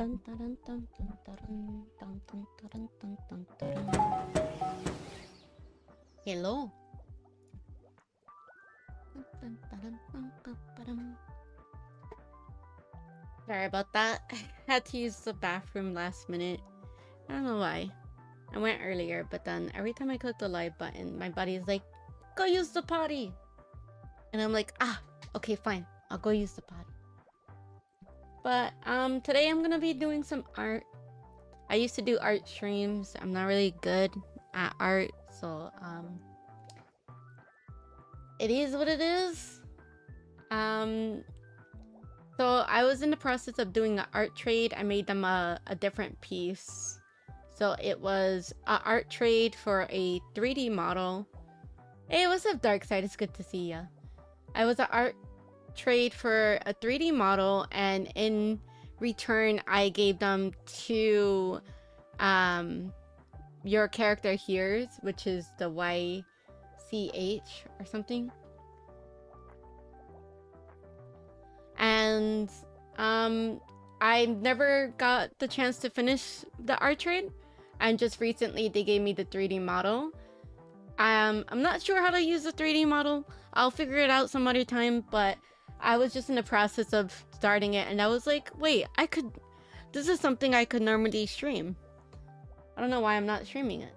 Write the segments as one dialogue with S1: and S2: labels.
S1: Hello. Sorry about that. I had to use the bathroom last minute. I don't know why. I went earlier, but then every time I click the live button, my body is like, go use the potty. And I'm like, ah, okay, fine. I'll go use the potty. But today I'm gonna be doing some art. I used to do art streams. I'm not really good at art, so it is what it is. So I was in the process of doing an art trade. I made them a different piece. So it was an art trade for a 3D model. Hey, what's up, Dark Side? It's good to see ya. I was an art trade for a 3D model, and in return, I gave them to your character here's, which is the YCH or something. And I never got the chance to finish the art trade, and just recently they gave me the 3D model. I'm not sure how to use the 3D model. I'll figure it out some other time, but I was just in the process of starting it, and I was like, wait, this is something I could normally stream. I don't know why I'm not streaming it.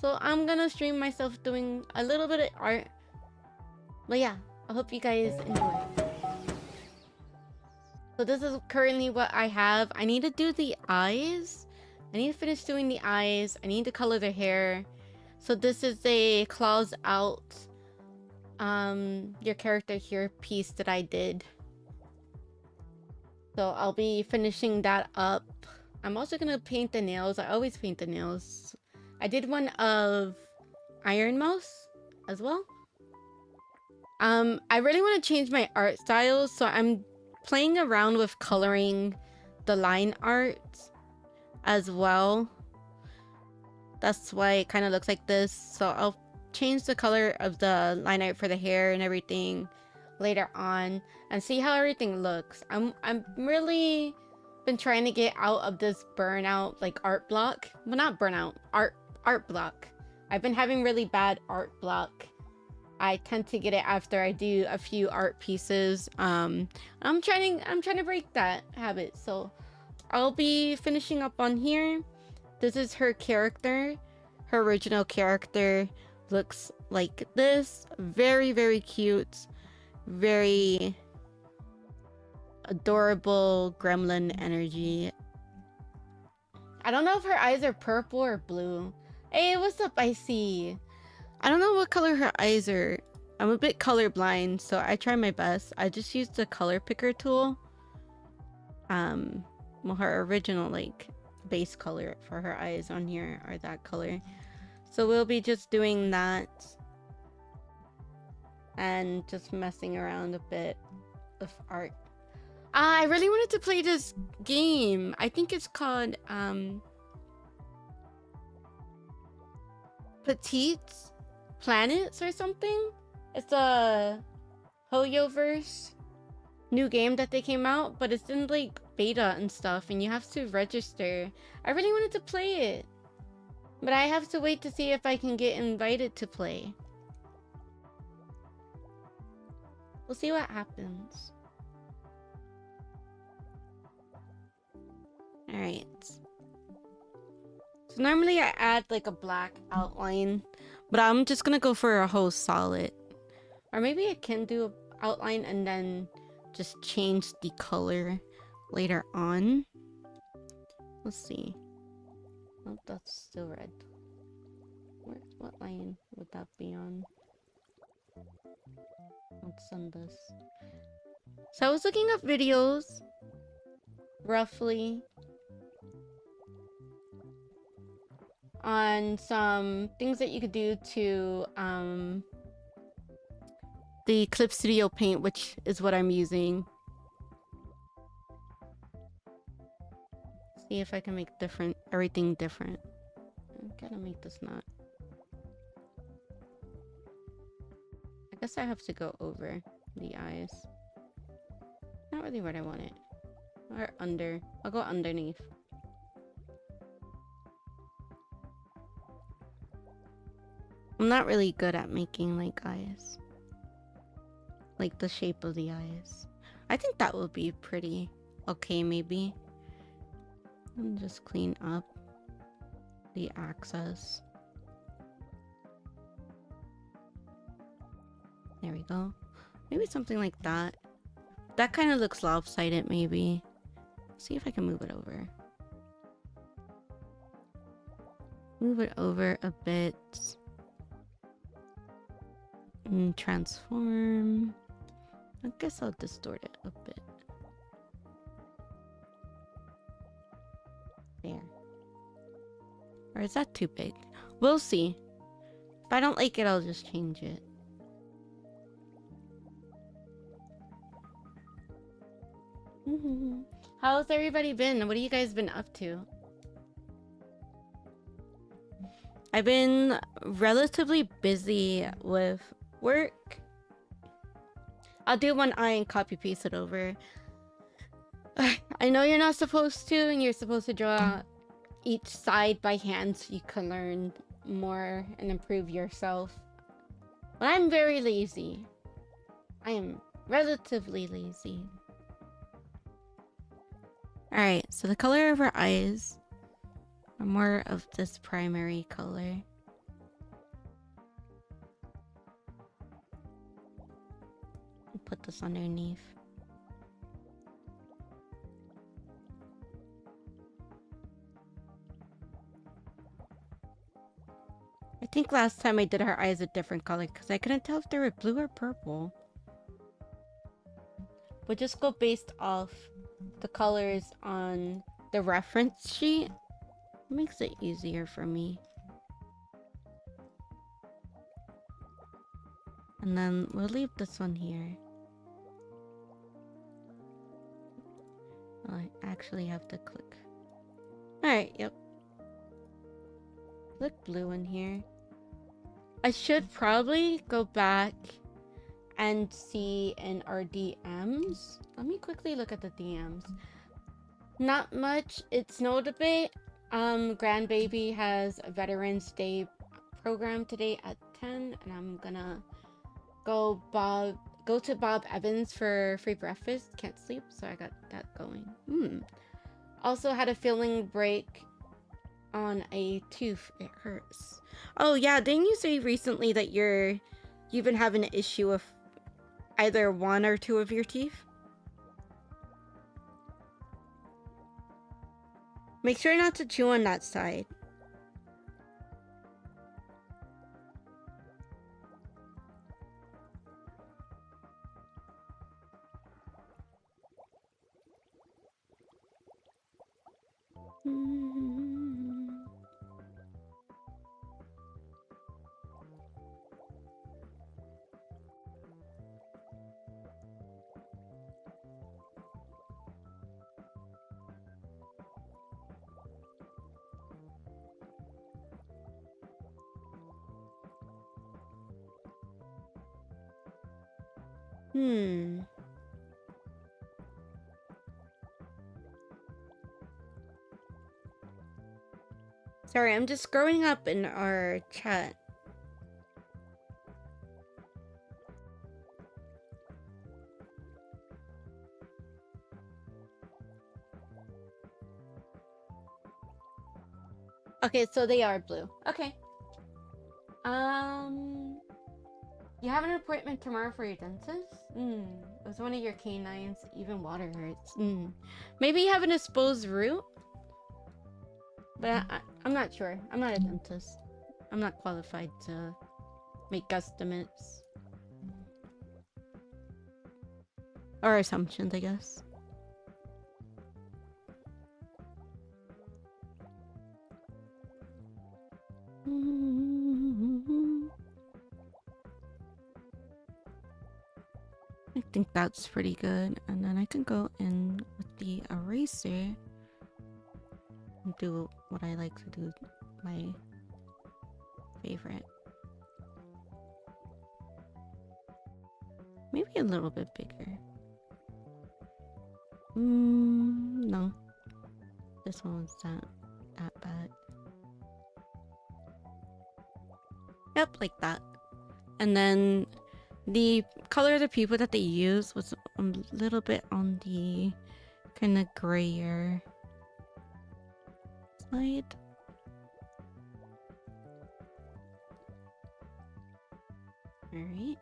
S1: So I'm gonna stream myself doing a little bit of art. But yeah, I hope you guys enjoy. So this is currently what I have. I need to do the eyes. I need to finish doing the eyes. I need to color the hair. So this is a claws out your character here piece that I did. So I'll be finishing that up. I'm also gonna paint the nails. I always paint the nails. I did one of Iron Mouse as well. I really want to change my art style, so I'm playing around with coloring the line art as well. That's why it kind of looks like this. So I'll change the color of the line art for the hair and everything later on and see how everything looks. I'm really been trying to get out of this burnout like art block. Well, not burnout, art block. I've been having really bad art block. I tend to get it after I do a few art pieces. I'm trying to break that habit. So I'll be finishing up on here. This is her character. Her original character looks like this. Very, very cute. Very adorable gremlin energy. I don't know if her eyes are purple or blue. Hey, what's up, Icy? I don't know what color her eyes are. I'm a bit colorblind, so I try my best. I just used the color picker tool. Well, her original like base color for her eyes on here are that color. So we'll be just doing that and just messing around a bit with art. I really wanted to play this game. I think it's called Petite Planets or something. It's a Hoyoverse new game that they came out, but it's in like beta and stuff, and you have to register. I really wanted to play it, but I have to wait to see if I can get invited to play. We'll see what happens. Alright. So normally I add like a black outline, but I'm just gonna go for a whole solid. Or maybe I can do an outline and then just change the color later on. Let's see. Oh, that's still red. What line would that be on? Let's send this. So I was looking up videos, roughly, on some things that you could do to the Clip Studio Paint, which is what I'm using. See if I can make everything different. I gotta make this not. I guess I have to go over the eyes. Not really what I wanted. Or under. I'll go underneath. I'm not really good at making like eyes. Like the shape of the eyes. I think that would be pretty okay maybe. And just clean up the access. There we go. Maybe something like that. That kind of looks lopsided maybe. See if I can move it over. Move it over a bit. And transform. I guess I'll distort it a bit. There. Or is that too big? We'll see. If I don't like it, I'll just change it. How's everybody been? What have you guys been up to? I've been relatively busy with work. I'll do one eye and copy paste it over. I know you're not supposed to, and you're supposed to draw each side by hand so you can learn more and improve yourself. But I'm very lazy. I am relatively lazy. Alright, so the color of our eyes are more of this primary color. I'll put this underneath. I think last time I did her eyes a different color because I couldn't tell if they were blue or purple. We'll just go based off the colors on the reference sheet. It makes it easier for me. And then we'll leave this one here. I actually have to click. Alright, yep. Click blue in here. I should probably go back and see in our DMs. Let me quickly look at the DMs. Not much. It's no debate. Grandbaby has a Veterans Day program today at 10, and I'm gonna go to Bob Evans for free breakfast. Can't sleep, so I got that going. Also had a filling break on a tooth. It hurts. Oh yeah, didn't you say recently that you've been having an issue with either one or two of your teeth? Make sure not to chew on that side. Sorry, I'm just scrolling up in our chat. Okay, so they are blue. Okay. You have an appointment tomorrow for your dentist? It was one of your canines. Even water hurts. Maybe you have an exposed root? But I'm not sure. I'm not a dentist. I'm not qualified to make guesstimates. Or assumptions, I guess. I think that's pretty good. And then I can go in with the eraser and do what I like to do, my favorite. Maybe a little bit bigger. no. This one's not that bad. Yep, like that. And then the color of the people that they used was a little bit on the kind of grayer side. Alright.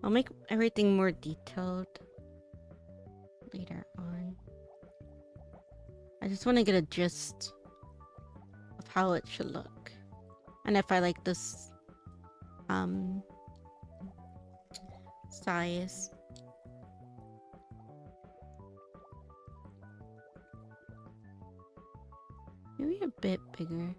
S1: I'll make everything more detailed later on. I just want to get a gist of how it should look. And if I like this size. Maybe a bit bigger.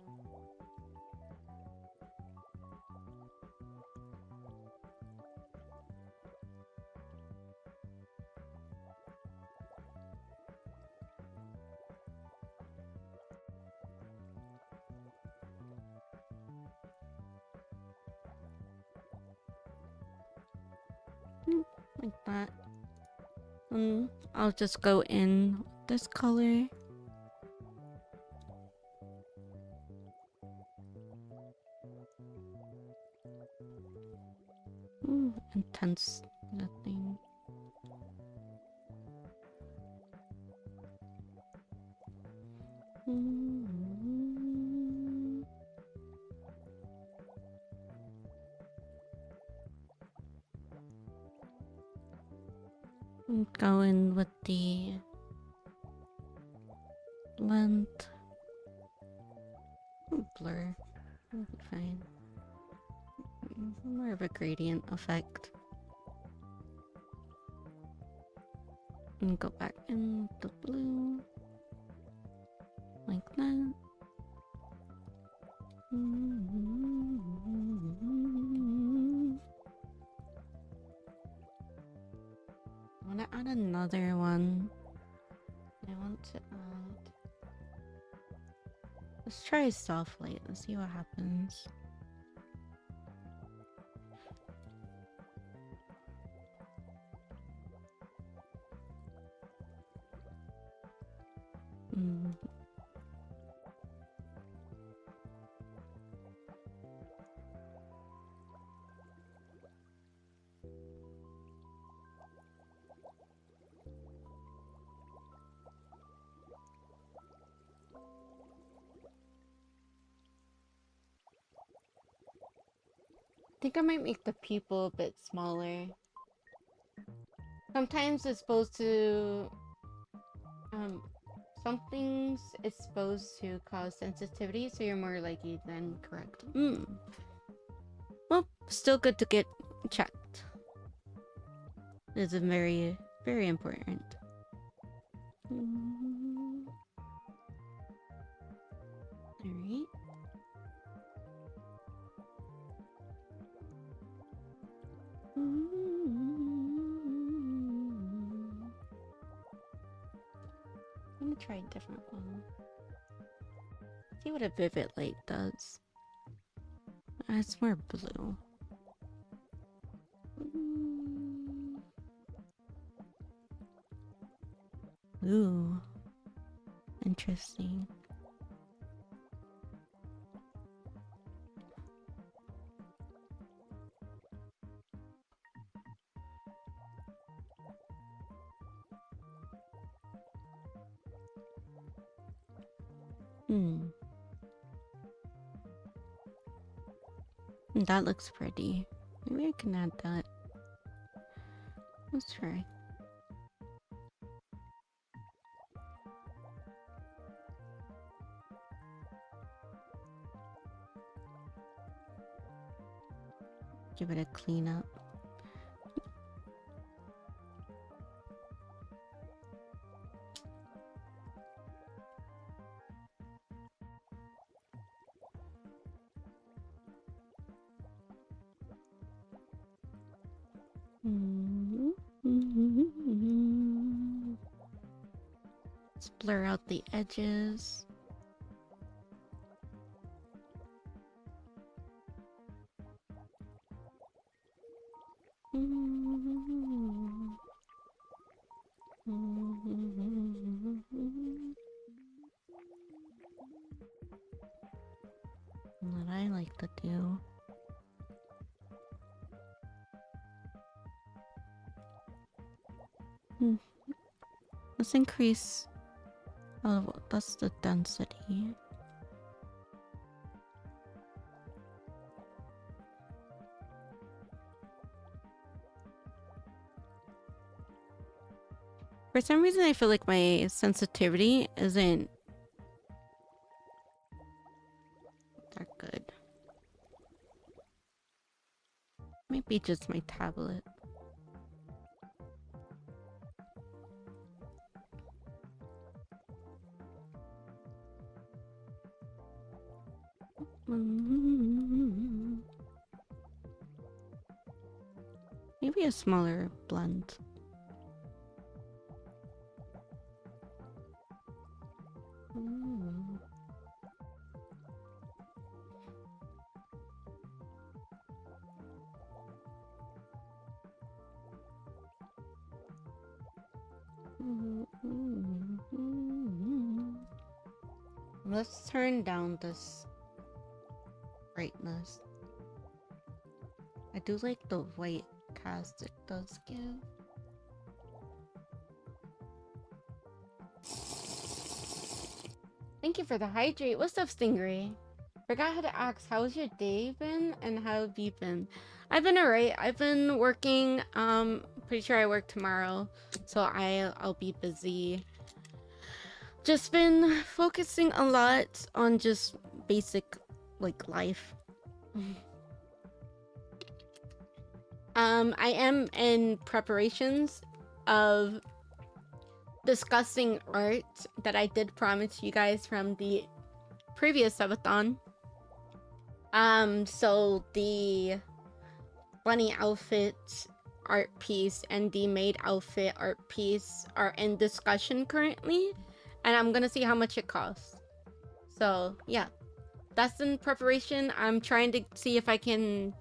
S1: Like that. I'll just go in with this color. Intense nothing. Go in with the length. Blur. It'll be fine. More of a gradient effect. And go back in the blue. Like that. I want to add another one. I want to add... Let's try soft light. Let's see what happens. I think I might make the pupil a bit smaller. Sometimes it's supposed to... some things it's supposed to cause sensitivity, so you're more likely than correct. Well, still good to get checked. This is very, very important. Alright. I'm gonna try a different one. See what a vivid light does. It's more blue. Ooh. Interesting. That looks pretty. Maybe I can add that. Let's try. Give it a clean up. Let's blur out the edges. What I like to do. Let's increase. Oh, that's the density. For some reason, I feel like my sensitivity isn't that good. Maybe just my tablet. Maybe a smaller blend. Let's turn down this brightness. I do like the white cast it does give. Thank you for the hydrate. What's up, Stingray? Forgot how to ask, how's your day been and how have you been? I've been alright. I've been working. Pretty sure I work tomorrow, so I'll be busy. Just been focusing a lot on just basic like life. I am in preparations of discussing art that I did promise you guys from the previous subathon. So the bunny outfit art piece and the maid outfit art piece are in discussion currently, and I'm gonna see how much it costs. So yeah, that's in preparation. I'm trying to see if I can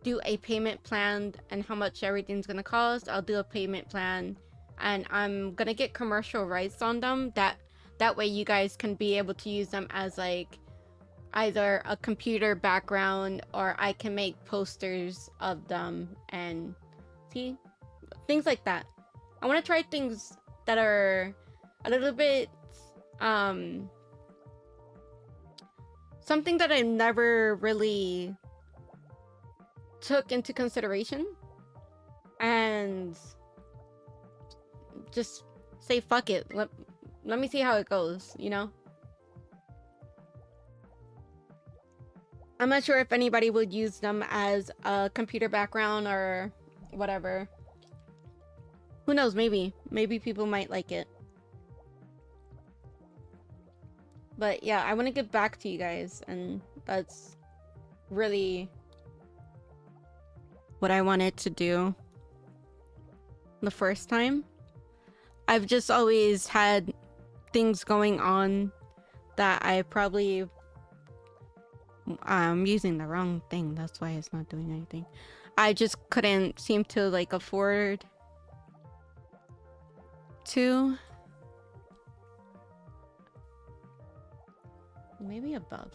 S1: do a payment plan and how much everything's gonna cost. I'll do a payment plan, and I'm gonna get commercial rights on them. That way you guys can be able to use them as like either a computer background, or I can make posters of them and see things like that. I want to try things that are a little bit something that I never really took into consideration, and just say fuck it, let me see how it goes, you know. I'm not sure if anybody would use them as a computer background or whatever. Who knows, maybe people might like it. But yeah, I want to get back to you guys, and that's really what I wanted to do the first time. I've just always had things going on that I probably... I'm using the wrong thing, that's why it's not doing anything. I just couldn't seem to like afford to. Maybe above.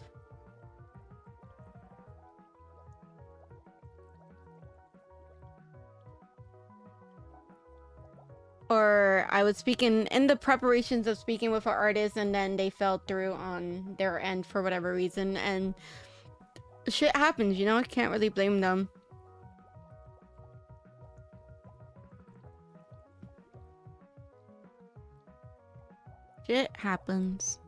S1: Or I was speaking in the preparations of speaking with an artist, and then they fell through on their end for whatever reason, and shit happens, you know. I can't really blame them. Shit happens.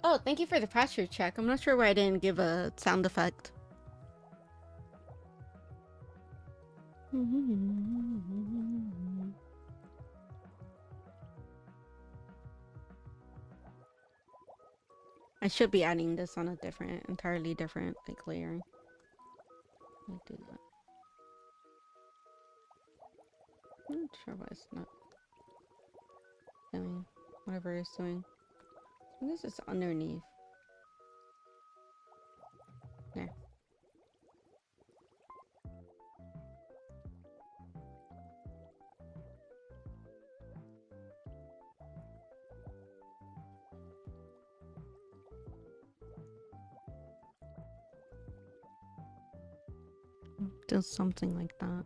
S1: Oh, thank you for the posture check. I'm not sure why I didn't give a sound effect. I should be adding this on a different, entirely different, like, layer. Let me do that. I'm not sure why it's not doing whatever it's doing. I think this is underneath. There. Does something like that.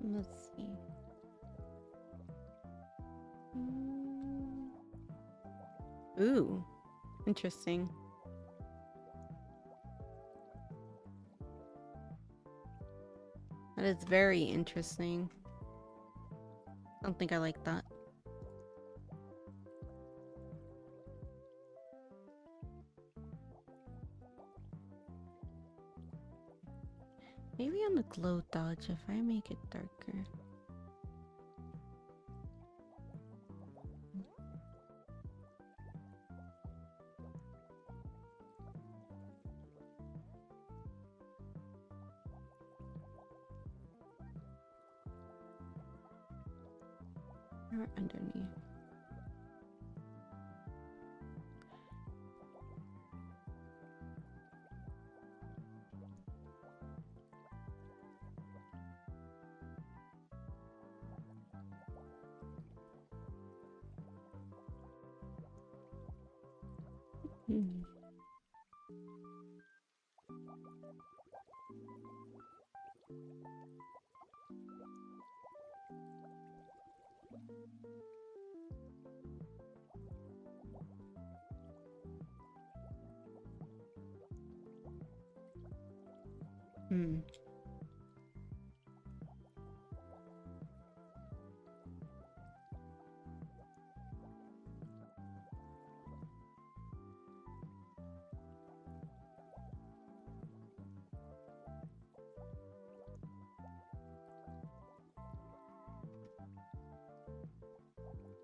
S1: Let's see. Ooh, interesting. That is very interesting. I don't think I like that. Maybe on the glow dodge if I make it darker. Or underneath. Hmm. Hmm.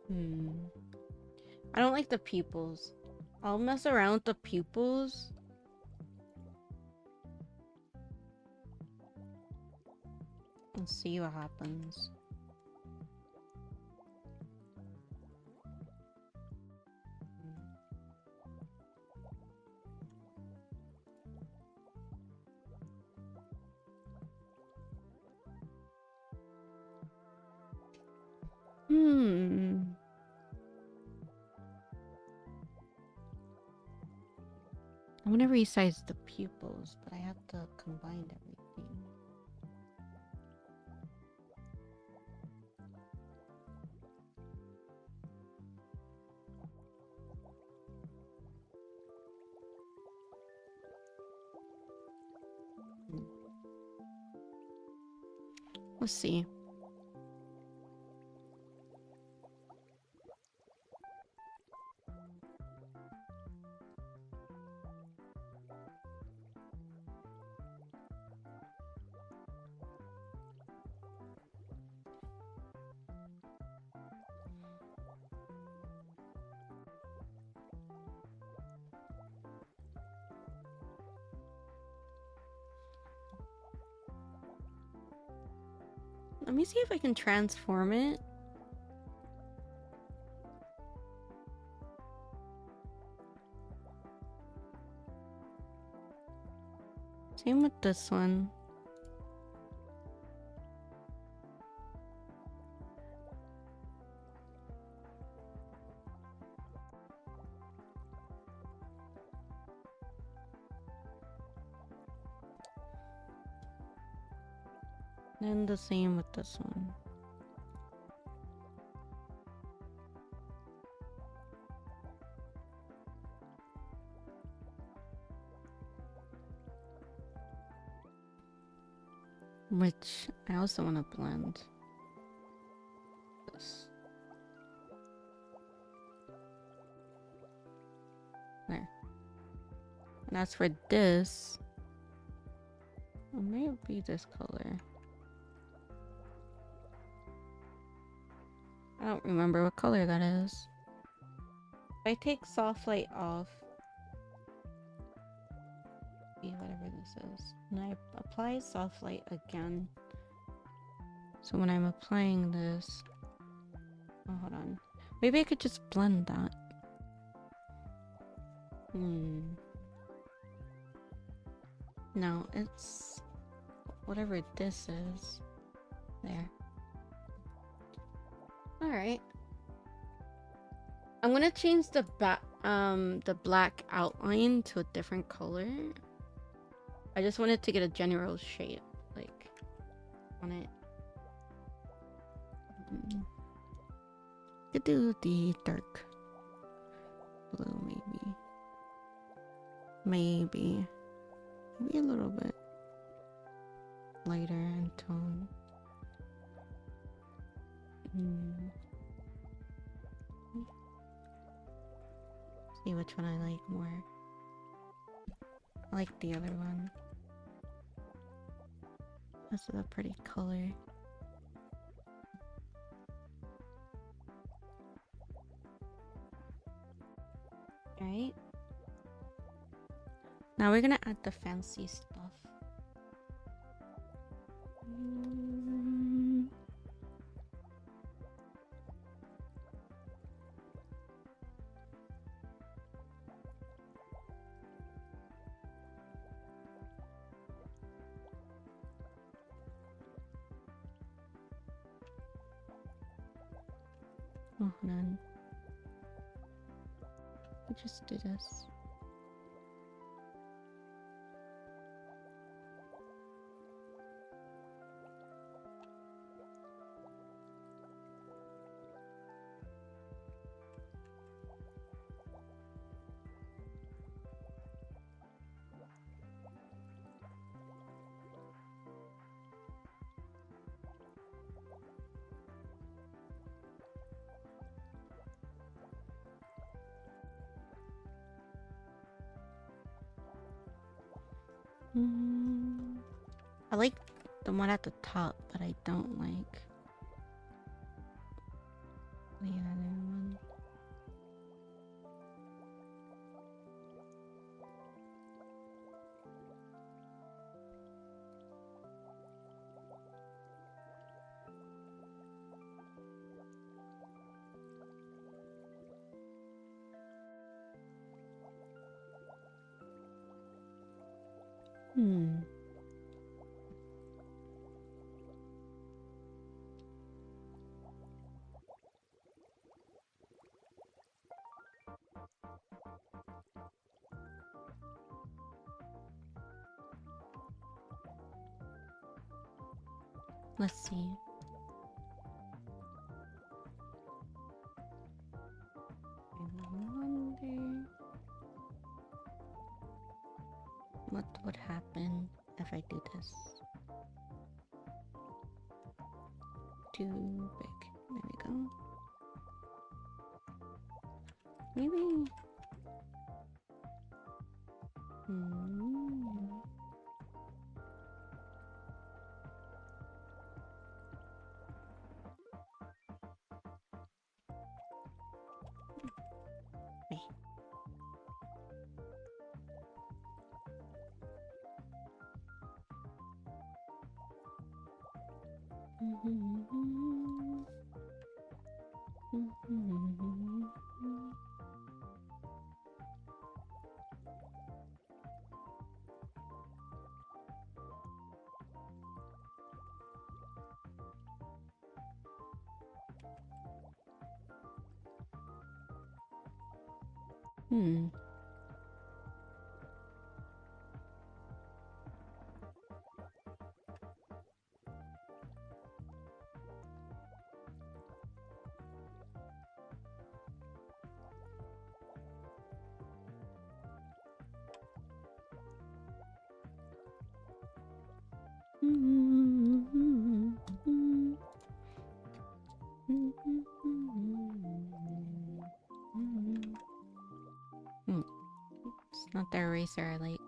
S1: Hmm. I don't like the pupils. I'll mess around with the pupils. And see what happens. Hmm. I want to resize the pupils, but I have to combine everything. Let's see. Let me see if I can transform it. Same with this one. And the same with this one. Which I also want to blend. This. There. And as for this, it may be this color. I don't remember what color that is. If I take soft light off, whatever this is, and I apply soft light again. So when I'm applying this, oh, hold on. Maybe I could just blend that. No, it's whatever this is. There. All right. I'm gonna change the black outline to a different color. I just wanted to get a general shape, like, on it. Could do the dark blue, maybe. Maybe a little bit lighter in tone. See which one I like more. I like the other one. This is a pretty color. Alright. Now we're gonna add the fancy stuff. Oh, hold on. We'll just do this. I like the one at the top, but I don't like the other one. Let's see. I wonder what would happen if I do this. Too big. There we go. Maybe. Hmm. It's not the eraser I like.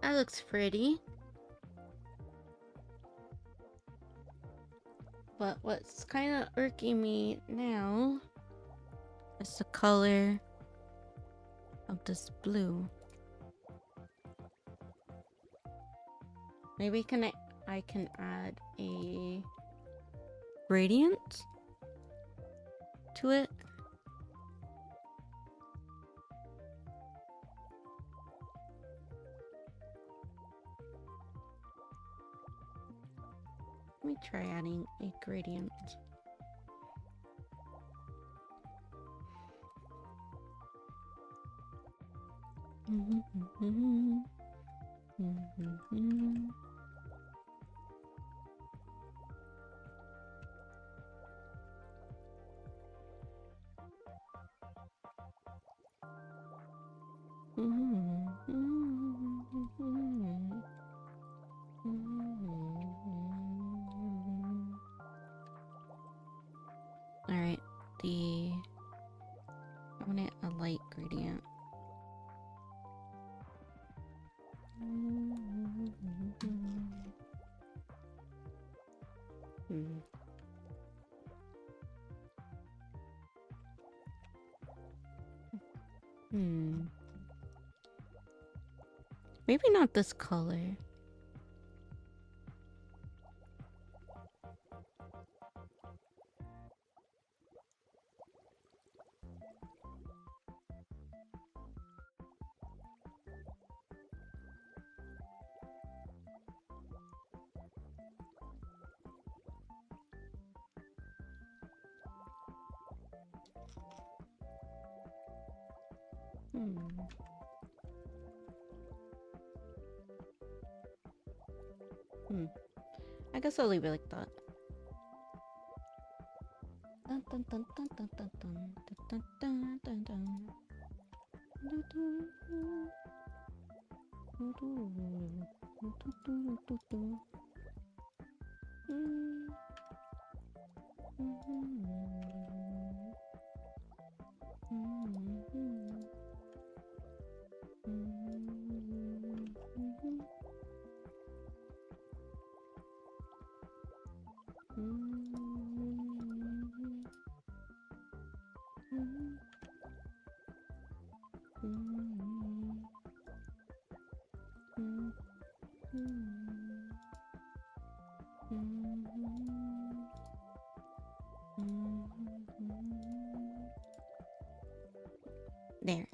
S1: That looks pretty. But what's kind of irking me now is the color of this blue. Maybe I can add a gradient to it. Let me try adding a gradient. Alright, I want a light gradient. Maybe not this color. I guess I'll leave it like that. There.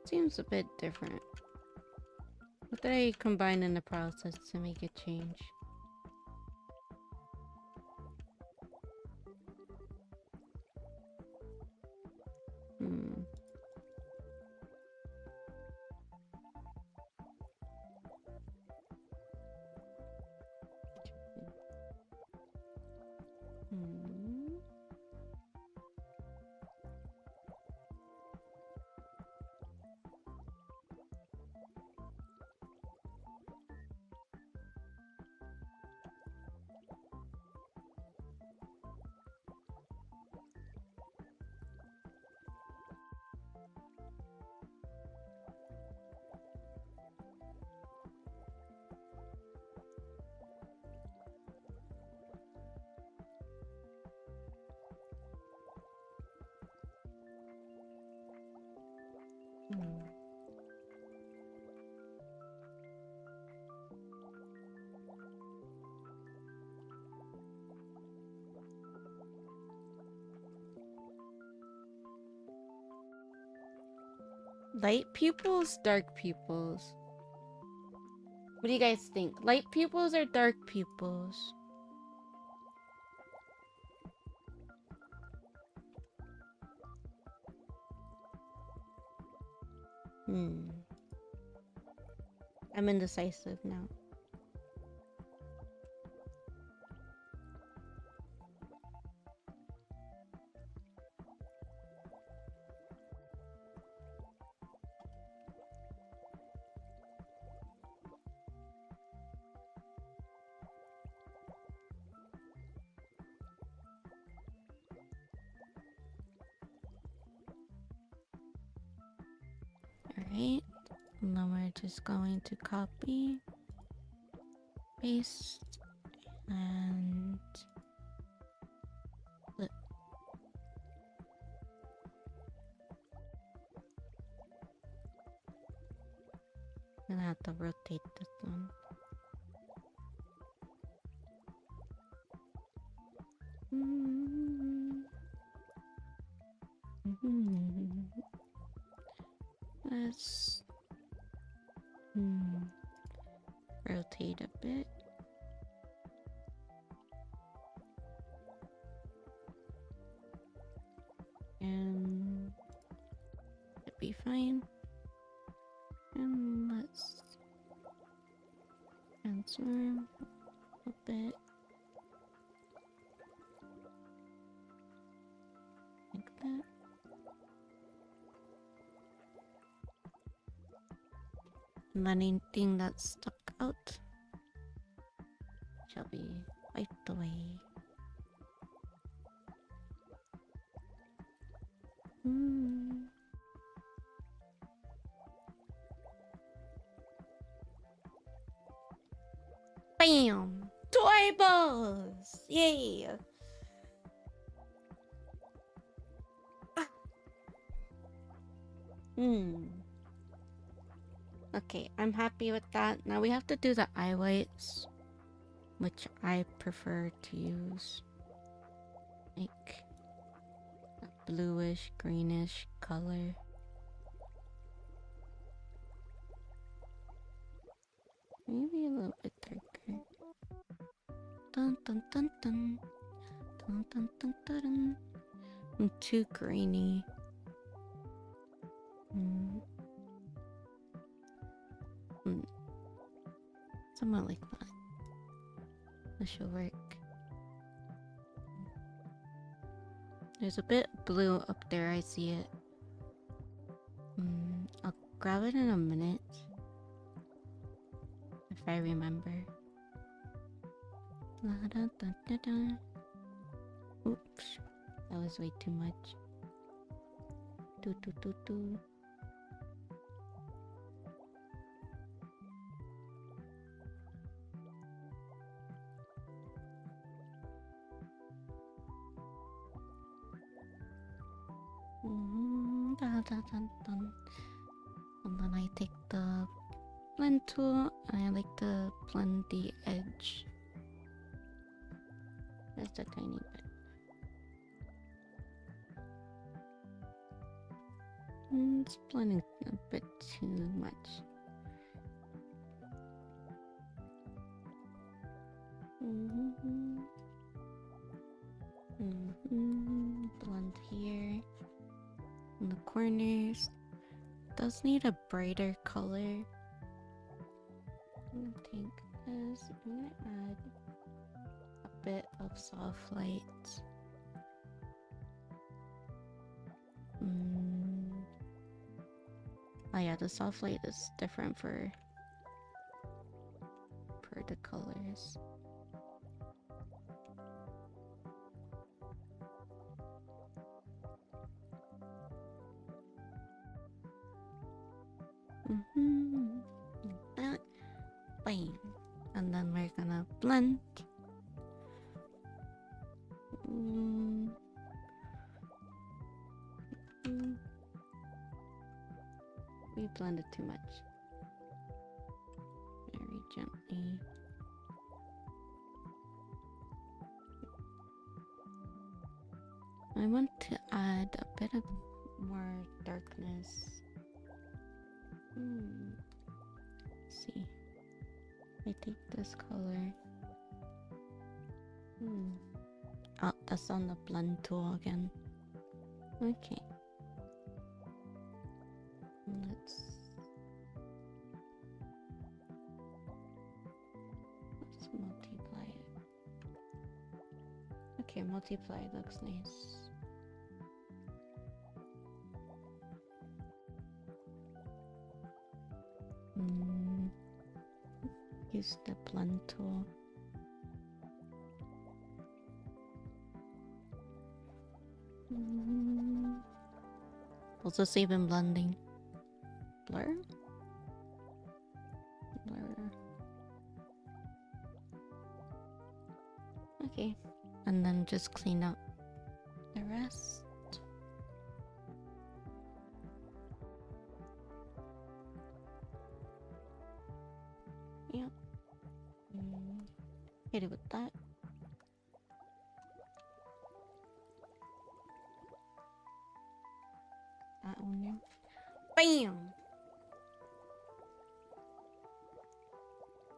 S1: Seems a bit different. What did I combine in the process to make it change? Light pupils, dark pupils. What do you guys think? Light pupils or dark pupils? I'm indecisive now. Alright, now we're just going to copy, paste, and flip. I'm gonna have to rotate this one. Let's rotate a bit. And it'd be fine. And let's transform a bit. Like that. And then anything that's stuck out shall be wiped away. Bam! Toy balls! Yay! Okay, I'm happy with that. Now we have to do the eye whites, which I prefer to use like a bluish, greenish color. Maybe a little bit darker. Dun dun dun dun. Dun dun dun dun dun. I'm too greeny. Somewhat like that. That should work. There's a bit blue up there, I see it. I'll grab it in a minute. If I remember. Oops. That was way too much. And then I take the blend tool and I like to blend the edge. Just a tiny bit. It's blending a bit too much. Blend here in the corners. Does need a brighter color. I'm gonna take this. I'm gonna add a bit of soft light. Oh yeah, the soft light is different for the colors. Like that. Bam. And then we're gonna blend. We blended too much. Very gently. I want to add a bit of more darkness Let's see. I take this color. Oh, that's on the blend tool again. Okay. Let's multiply it. Okay, multiply looks nice. Use the blend tool. Also save in blending. Blur? Blur. Okay. And then just clean up the rest. Yep. Hit it with that. That on there. Bam!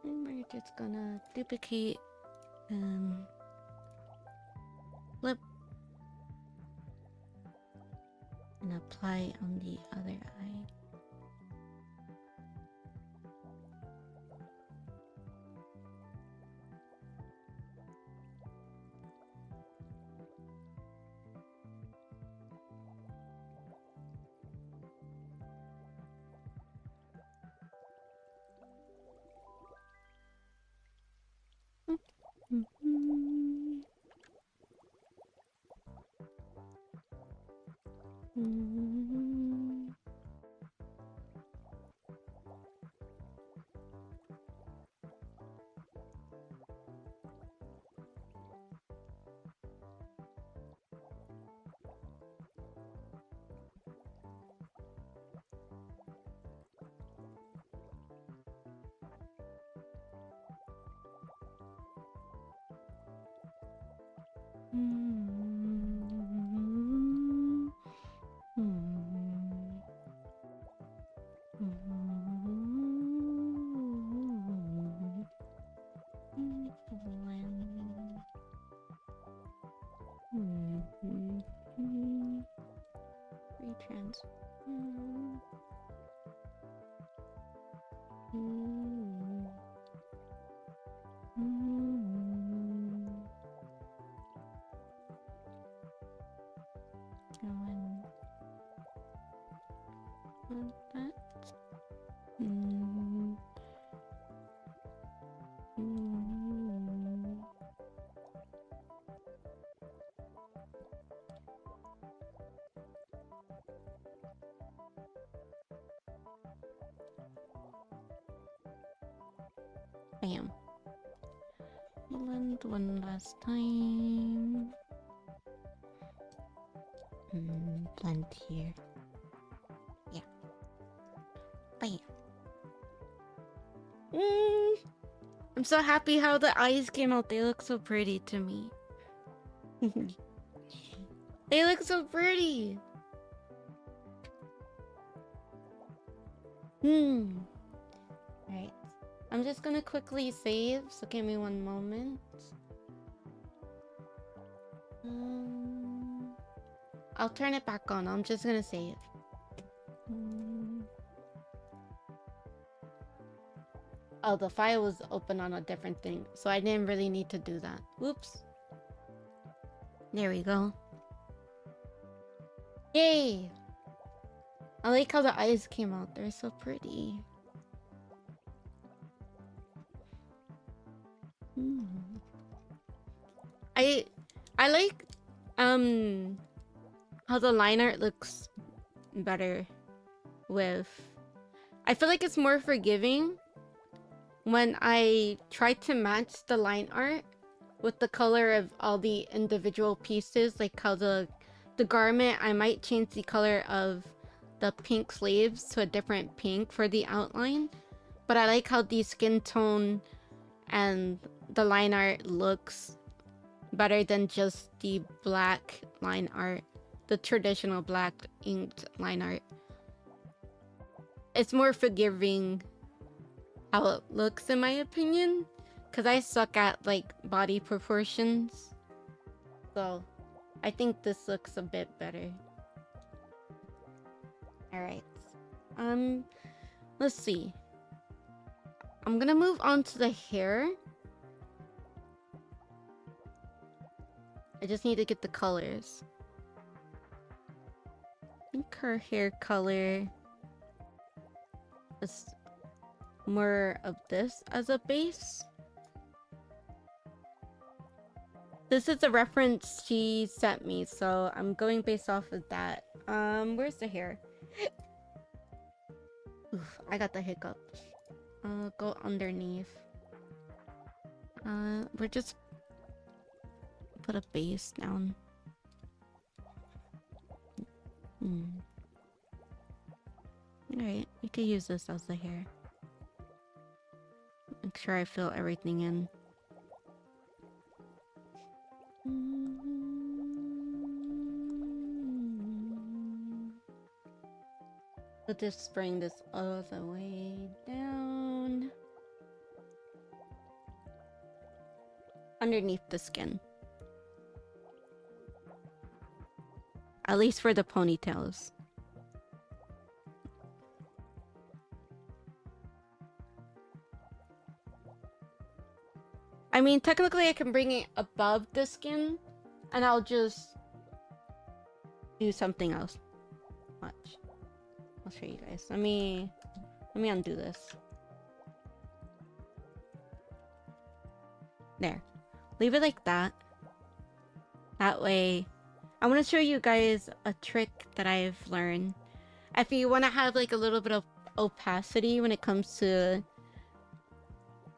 S1: And we're just gonna duplicate and flip and apply on the other eye. Retrans. Bam. Blend one last time. Blend here. Yeah. Bam. I'm so happy how the eyes came out. They look so pretty to me. They look so pretty. Right. I'm just gonna quickly save, so give me one moment. I'll turn it back on. I'm just gonna save. Oh, the file was open on a different thing, so I didn't really need to do that. Whoops. There we go. Yay! I like how the eyes came out. They're so pretty. I like how the line art looks better with... I feel like it's more forgiving when I try to match the line art with the color of all the individual pieces, like how the garment, I might change the color of the pink sleeves to a different pink for the outline. But I like how the skin tone and the line art looks better than just the black line art, the traditional black inked line art. it's more forgiving how it looks, in my opinion, because I suck at like body proportions. So I think this looks a bit better. All right. Let's see. I'm gonna move on to the hair. I just need to get the colors. I think her hair color is more of this as a base. This is a reference she sent me, so I'm going based off of that. Where's the hair? Oof, I got the hiccups. Go underneath. We're just put a base down. Alright, you could use this as the hair. Make sure I fill everything in. Let's just bring this all the way down. Underneath the skin. At least for the ponytails. I mean, technically I can bring it above the skin and I'll just do something else. Watch. I'll show you guys. Let me undo this. There. Leave it like that. That way, I want to show you guys a trick that I've learned. If you want to have like a little bit of opacity when it comes to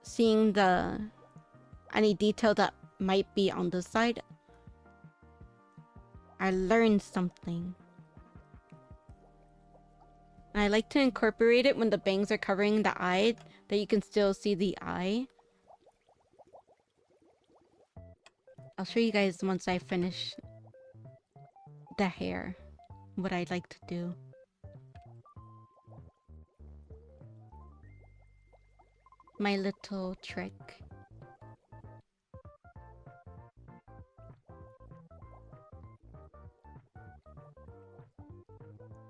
S1: seeing any detail that might be on the side, I learned something. And I like to incorporate it when the bangs are covering the eye, that you can still see the eye. I'll show you guys once I finish the hair, what I like to do. My little trick.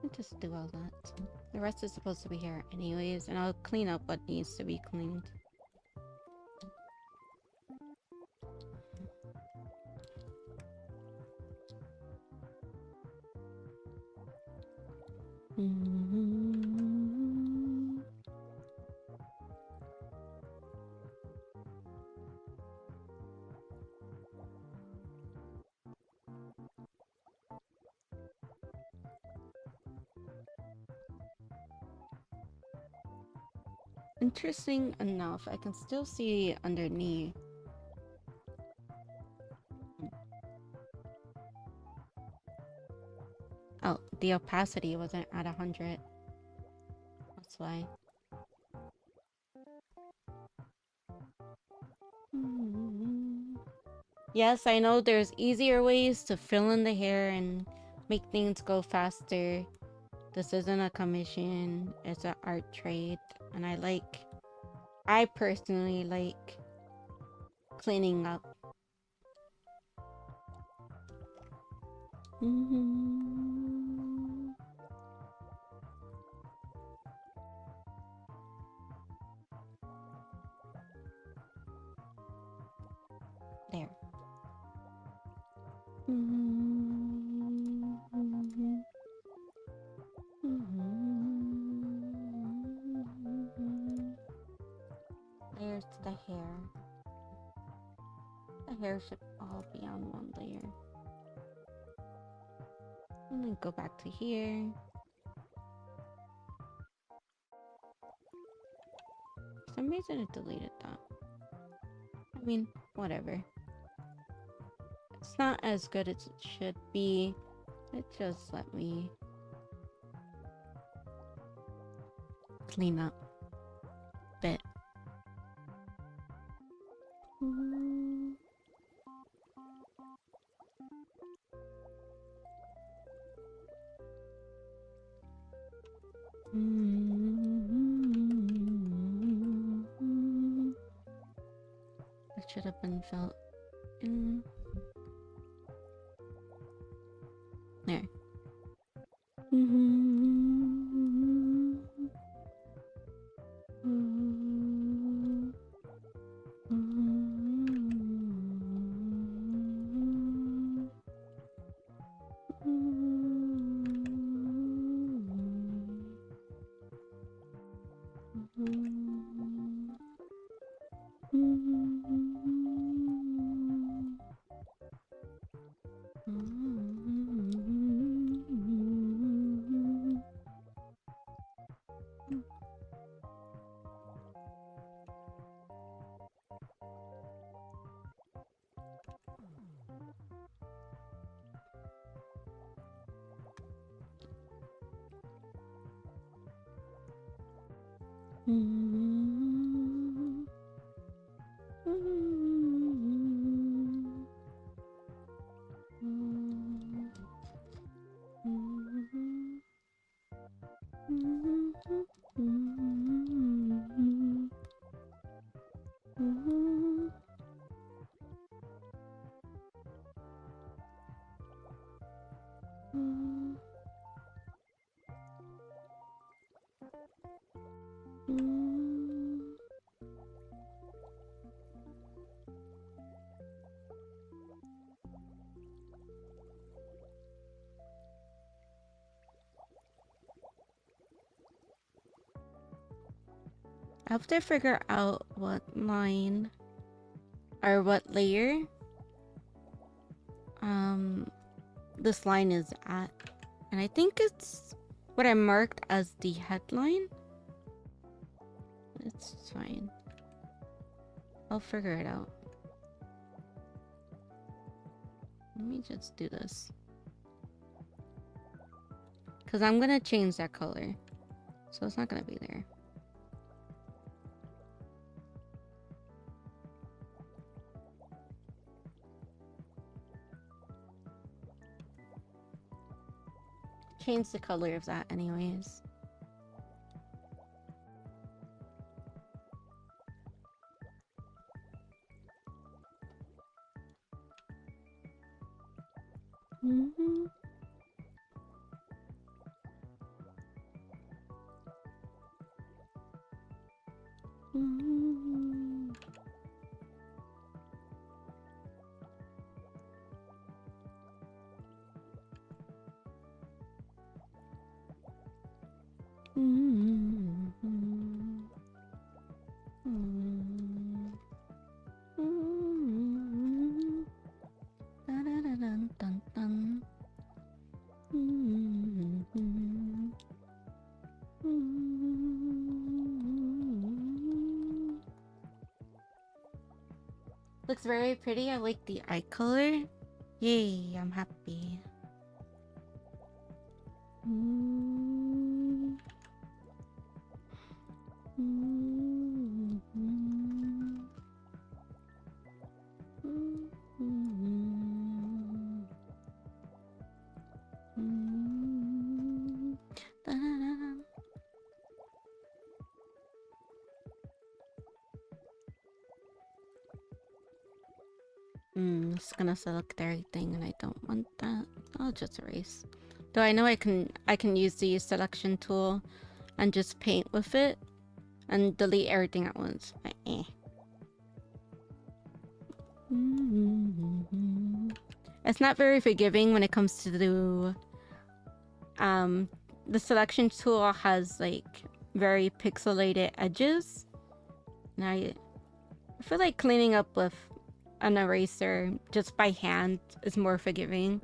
S1: I'll just do all that. The rest is supposed to be here anyways, and I'll clean up what needs to be cleaned. Interesting enough, I can still see underneath. Oh, the opacity wasn't at 100. That's why. Yes, I know there's easier ways to fill in the hair and make things go faster. This isn't a commission, it's an art trade. And I personally like cleaning up. There. There's the hair. The hair should all be on one layer. And then go back to here. For some reason it deleted that. I mean, whatever. It's not as good as it should be. It just let me clean up a bit. should have been filled in. There. I have to figure out what line or what layer this line is at. And I think it's what I marked as the headline. It's fine. I'll figure it out. Let me just do this. Because I'm going to change that color. So it's not going to be there. Change the color of that anyways. Looks very pretty. I like the eye color. Yay, I'm happy. It's gonna select everything and I don't want that. I'll just erase. Though I know I can use the selection tool and just paint with it and delete everything at once. But, It's not very forgiving when it comes to the selection tool has like very pixelated edges. And I feel like cleaning up with an eraser just by hand is more forgiving.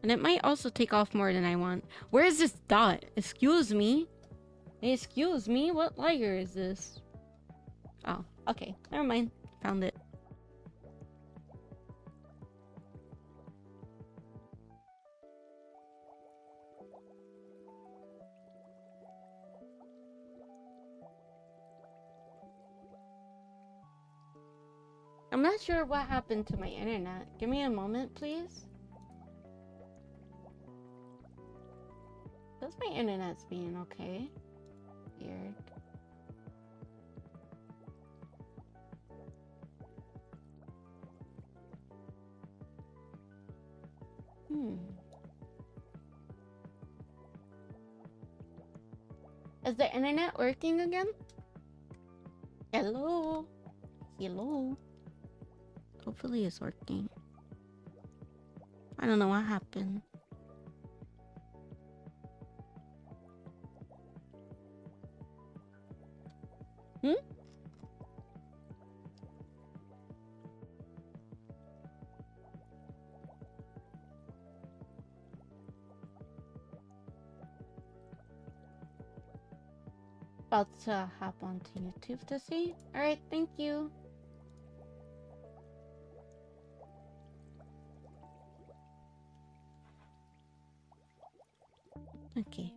S1: And it might also take off more than I want. Where is this dot? Excuse me? Excuse me? What layer is this? Oh, okay. Never mind. Found it. I'm not sure what happened to my internet. Give me a moment, please. How's my internet's being okay? Weird. Is the internet working again? Hello? Hello? Hopefully it's working. I don't know what happened. About to hop onto YouTube to see. Alright, thank you. Okay.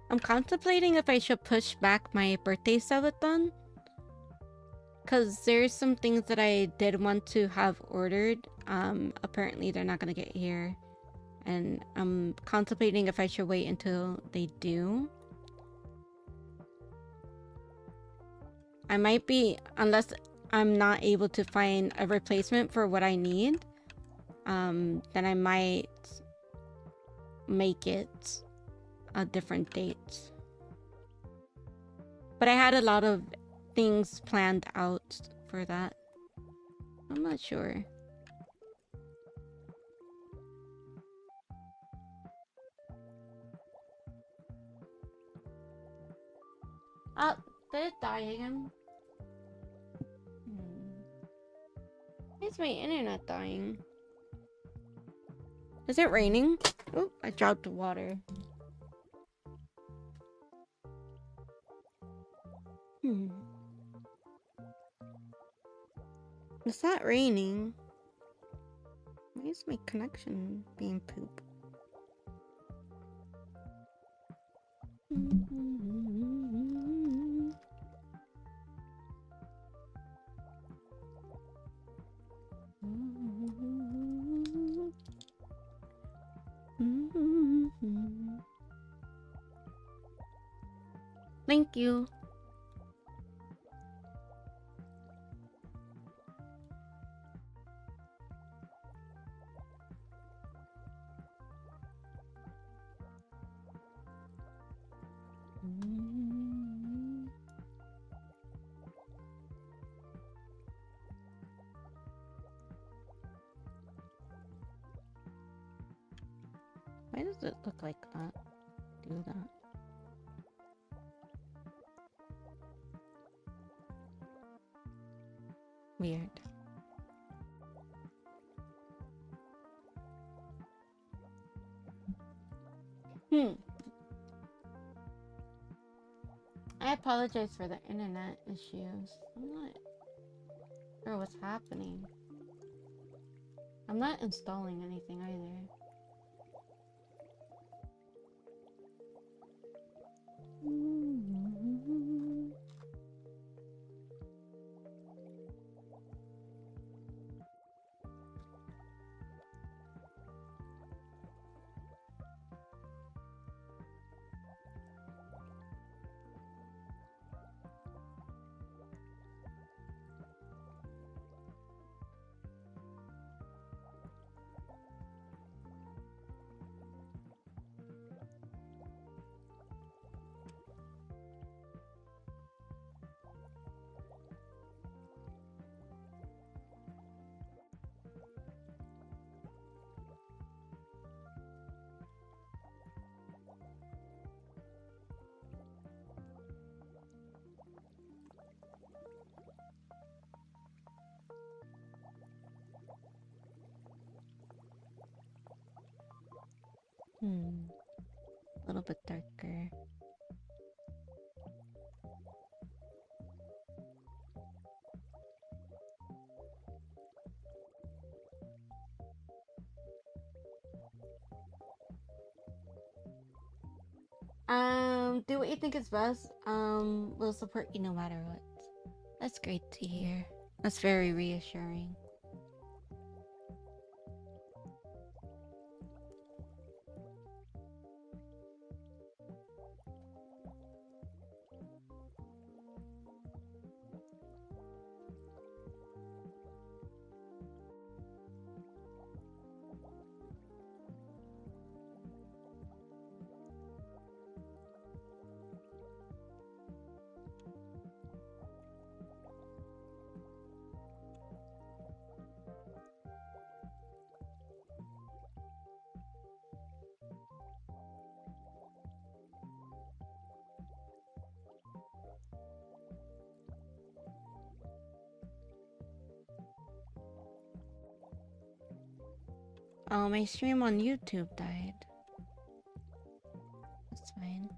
S1: I'm contemplating if I should push back my birthday subathon. Because there's some things that I did want to have ordered. Apparently they're not going to get here. And I'm contemplating if I should wait until they do. I might be, unless I'm not able to find a replacement for what I need. Then I might make it a different date. But I had a lot of things planned out for that. I'm not sure. Oh, did it die again? Why is my internet dying? Is it raining? Oh, I dropped water. Is that raining? Why is my connection being poop? Thank you. Why does it look like that? Do that. Weird. I apologize for the internet issues. I'm not sure what's happening. I'm not installing anything either. A little little bit darker. Do what you think is best. We'll support you no matter what. That's great to hear. That's very reassuring. Oh, my stream on YouTube died. That's fine.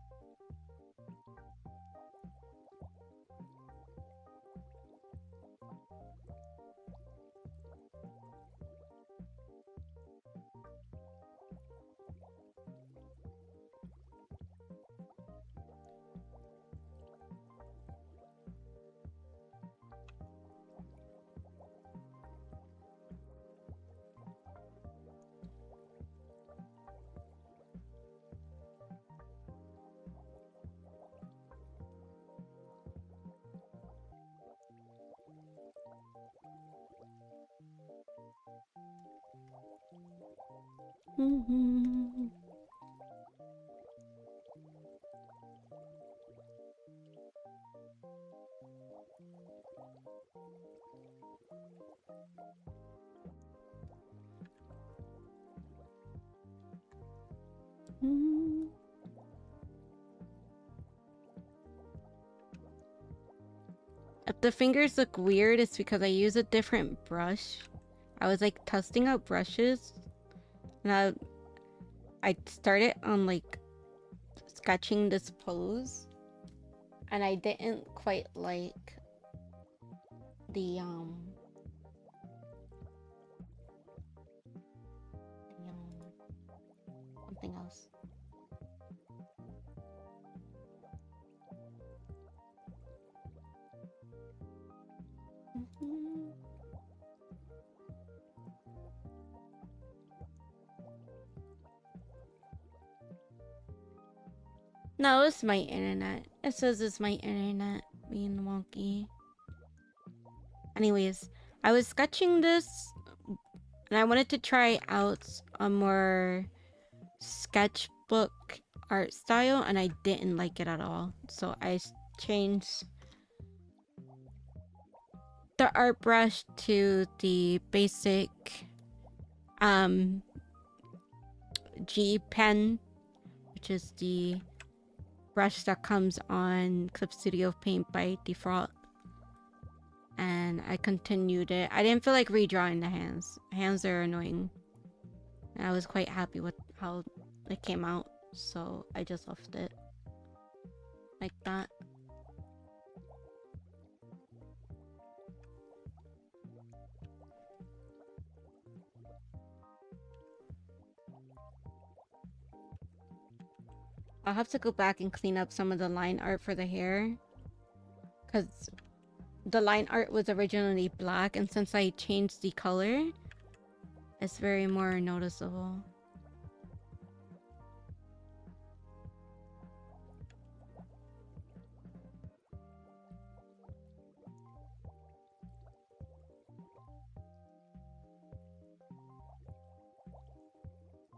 S1: Mm-hmm. Mm-hmm. If the fingers look weird, it's because I use a different brush. I was like testing out brushes, and I started on like sketching this pose, and I didn't quite like the something else. Mm-hmm. No, it's my internet. It says it's my internet being wonky. Anyways, I was sketching this and I wanted to try out a more sketchbook art style and I didn't like it at all. So I changed the art brush to the basic G pen, which is the brush that comes on Clip Studio Paint by default. And I continued it. I didn't feel like redrawing the hands. Hands are annoying. And I was quite happy with how it came out. So I just left it like that. I'll have to go back and clean up some of the line art for the hair. Because the line art was originally black. And since I changed the color, it's very more noticeable.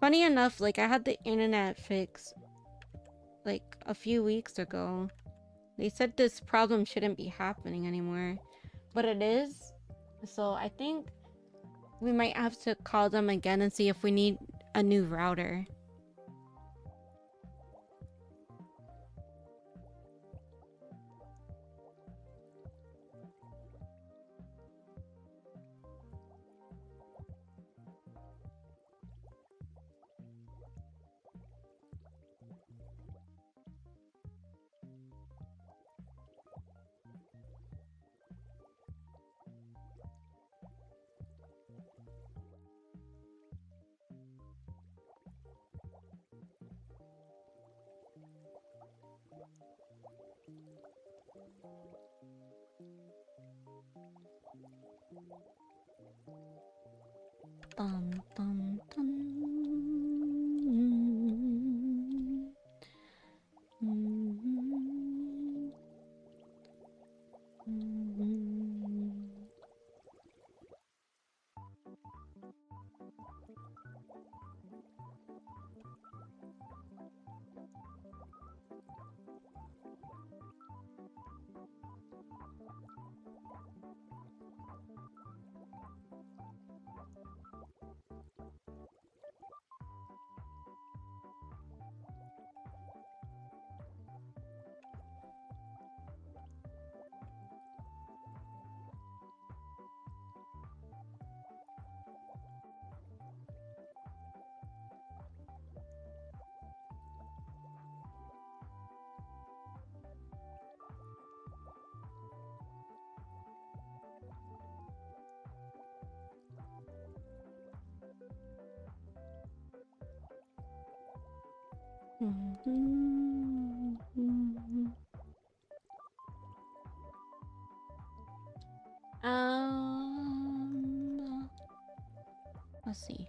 S1: Funny enough, like I had the internet fixed like a few weeks ago. They said this problem shouldn't be happening anymore, but it is. So I think we might have to call them again and see if we need a new router. Dun, dun, dun. Let's see.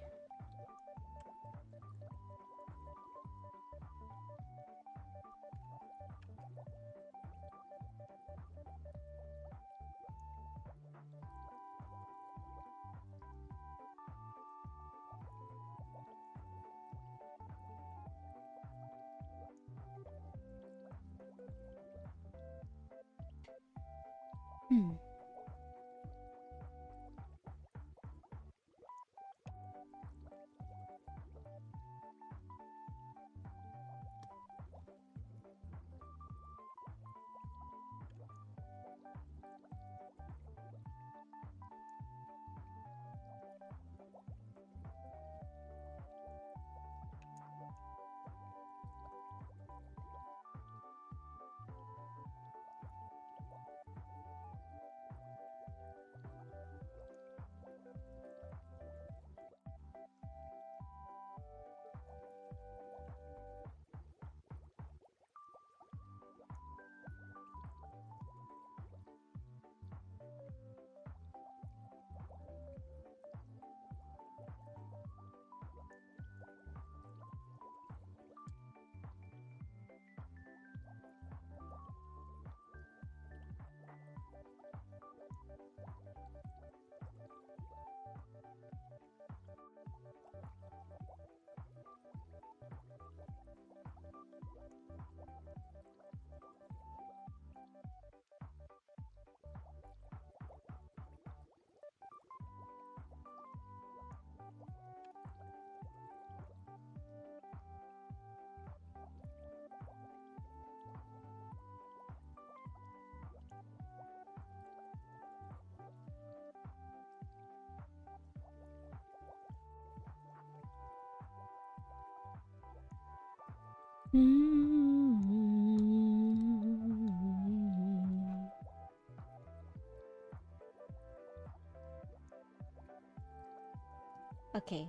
S1: Okay,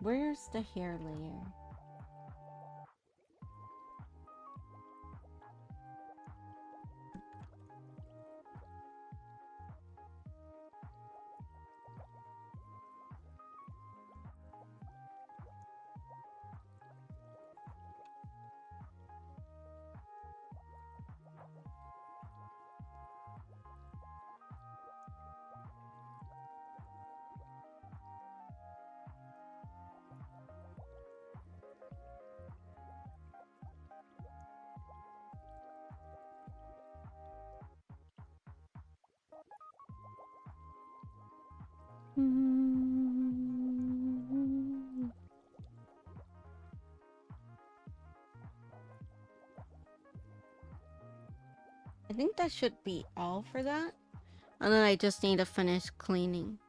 S1: where's the hair layer? I think that should be all for that. And then I just need to finish cleaning.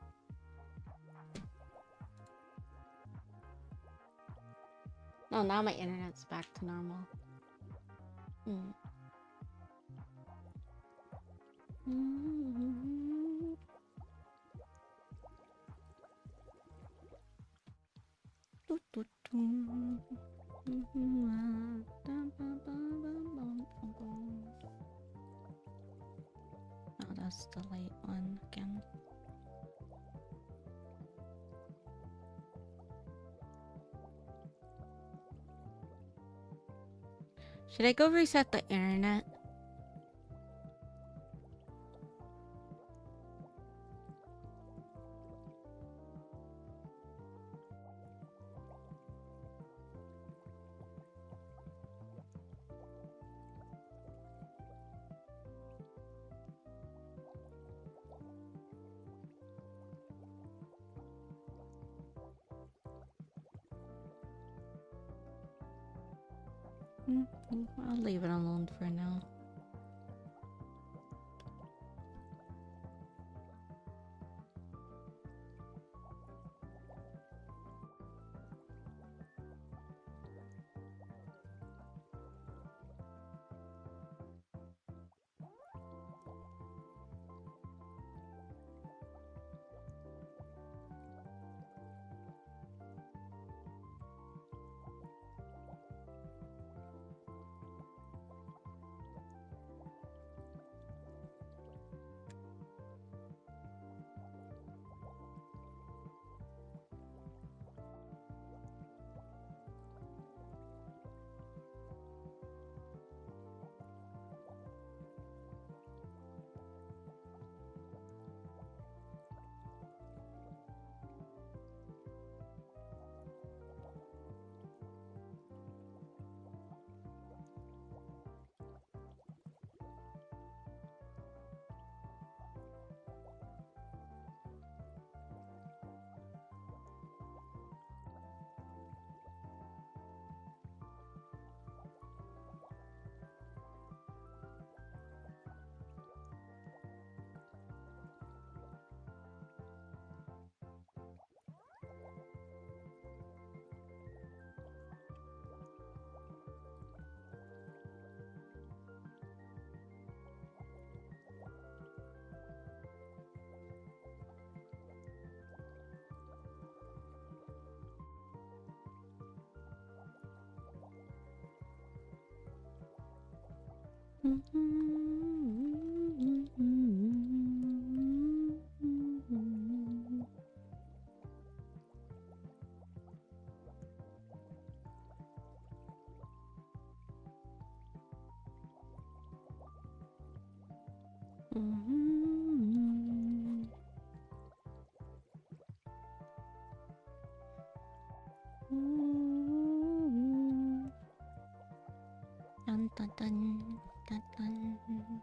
S1: No, now my internet's back to normal. Oh, that's the late one again. Should I go reset the internet? I'll leave it alone for now. Dun, dun, dun, dun, dun.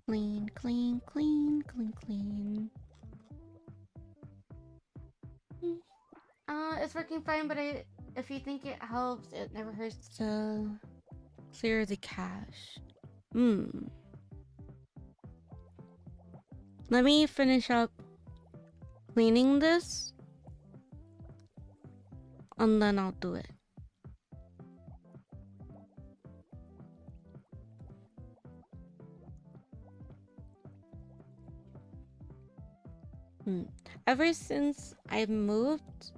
S1: Clean, clean, clean, clean, clean. It's working fine, but if you think it helps, it never hurts to clear the cache. Let me finish up cleaning this, and then I'll do it. Ever since I moved,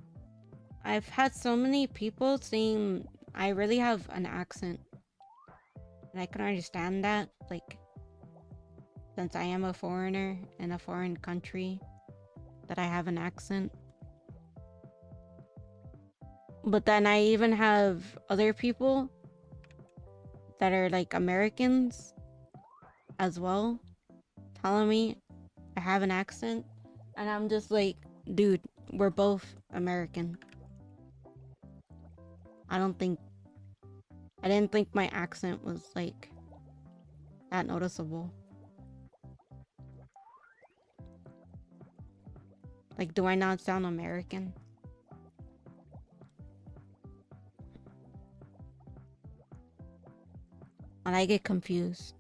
S1: I've had so many people saying I really have an accent. And I can understand that, like, since I am a foreigner in a foreign country, that I have an accent. But then I even have other people that are like Americans as well telling me I have an accent. And I'm just like, dude, we're both American. I didn't think my accent was like that noticeable. Like, do I not sound American? And I get confused.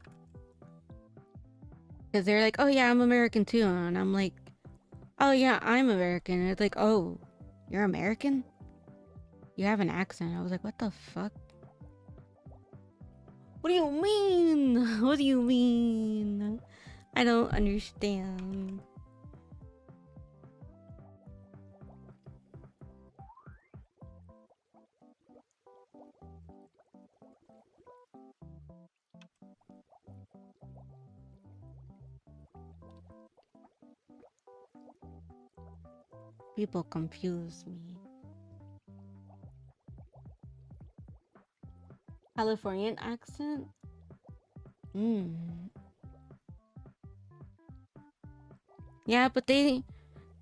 S1: Because they're like, oh yeah, I'm American too. And I'm like, oh yeah, I'm American. And it's like, oh, you're American? You have an accent. I was like, what the fuck? What do you mean? What do you mean? I don't understand. People confuse me. Californian accent? Yeah, but they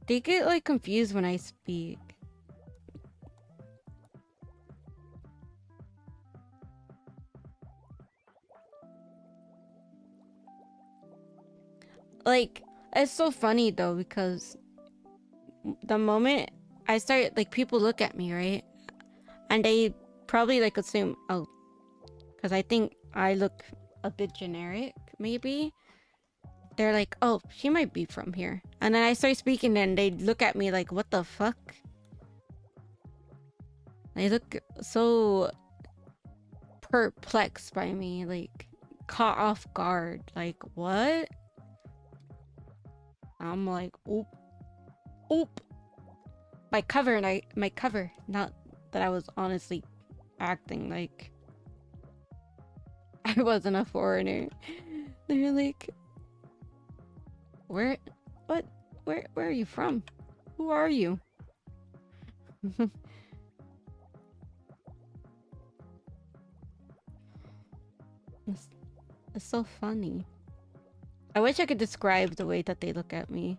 S1: get like confused when I speak. Like, it's so funny though, because the moment I start, like, people look at me, right? And they probably like assume, oh, because I think I look a bit generic, maybe. They're like, oh, she might be from here. And then I start speaking and they look at me like, what the fuck? They look so perplexed by me, like caught off guard. Like, what? I'm like, oop. Oop. My cover, not that I was honestly acting like I wasn't a foreigner. They're like, where are you from? Who are you? It's so funny. I wish I could describe the way that they look at me.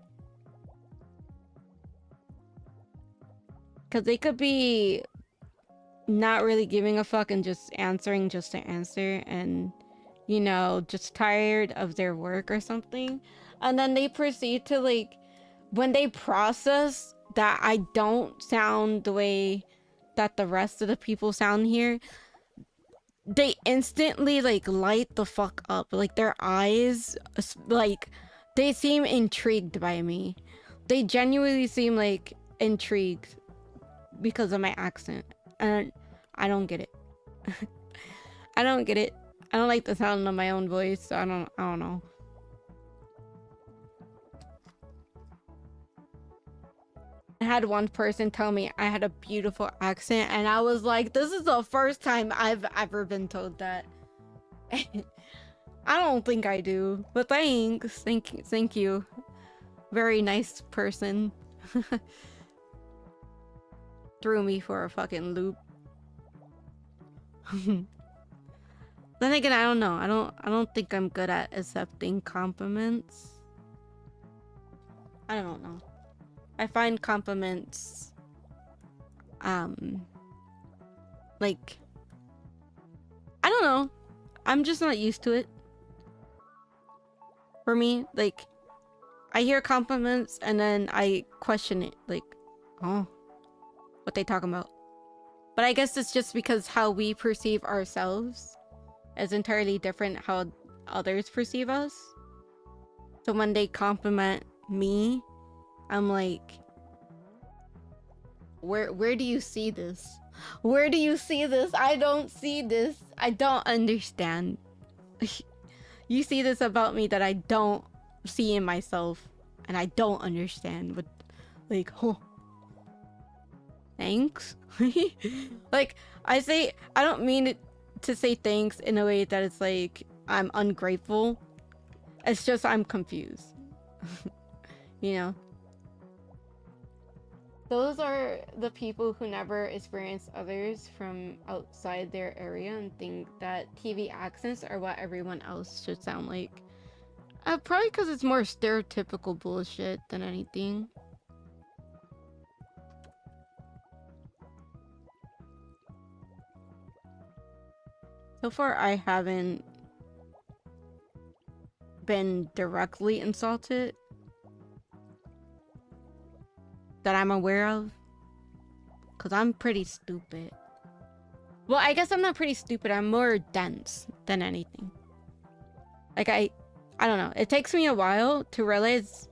S1: Because they could be not really giving a fuck and just answering just to answer, and, you know, just tired of their work or something. And then they proceed to, like, when they process that I don't sound the way that the rest of the people sound here, they instantly, like, light the fuck up. Like, their eyes, like, they seem intrigued by me. They genuinely seem, like, intrigued because of my accent. And I don't get it. I don't get it. I don't like the sound of my own voice, so I don't know. I had one person tell me I had a beautiful accent, and I was like, this is the first time I've ever been told that. I don't think I do, but thanks. Thank you. Very nice person. Threw me for a fucking loop. Then again, I don't know. I don't think I'm good at accepting compliments. I don't know. I find compliments like, I don't know. I'm just not used to it. For me, like, I hear compliments and then I question it, like, oh, what they talking about? But I guess it's just because how we perceive ourselves is entirely different how others perceive us. So when they compliment me, I'm like, where do you see this? Where do you see this? I don't see this. I don't understand. You see this about me that I don't see in myself, and I don't understand. But, like, oh, thanks. Like, I don't mean it to say thanks in a way that it's like I'm ungrateful. It's just I'm confused. You know? Those are the people who never experience others from outside their area and think that TV accents are what everyone else should sound like. Probably because it's more stereotypical bullshit than anything. So far, I haven't been directly insulted that I'm aware of, because I'm pretty stupid. Well, I guess I'm not pretty stupid. I'm more dense than anything. Like, I don't know. It takes me a while to realize.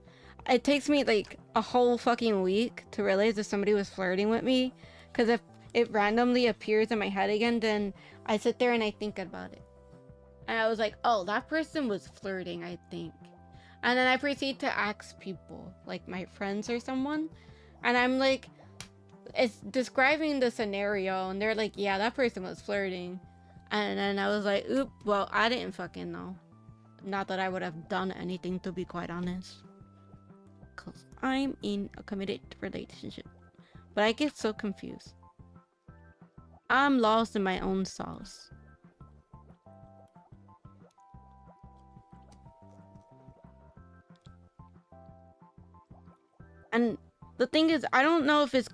S1: It takes me like a whole fucking week to realize if somebody was flirting with me. Because it randomly appears in my head again, then I sit there and I think about it. And I was like, oh, that person was flirting, I think. And then I proceed to ask people, like my friends or someone. And I'm like, it's describing the scenario. And they're like, yeah, that person was flirting. And then I was like, oop, well, I didn't fucking know. Not that I would have done anything, to be quite honest. Because I'm in a committed relationship. But I get so confused. I'm lost in my own sauce. And the thing is, I don't know if it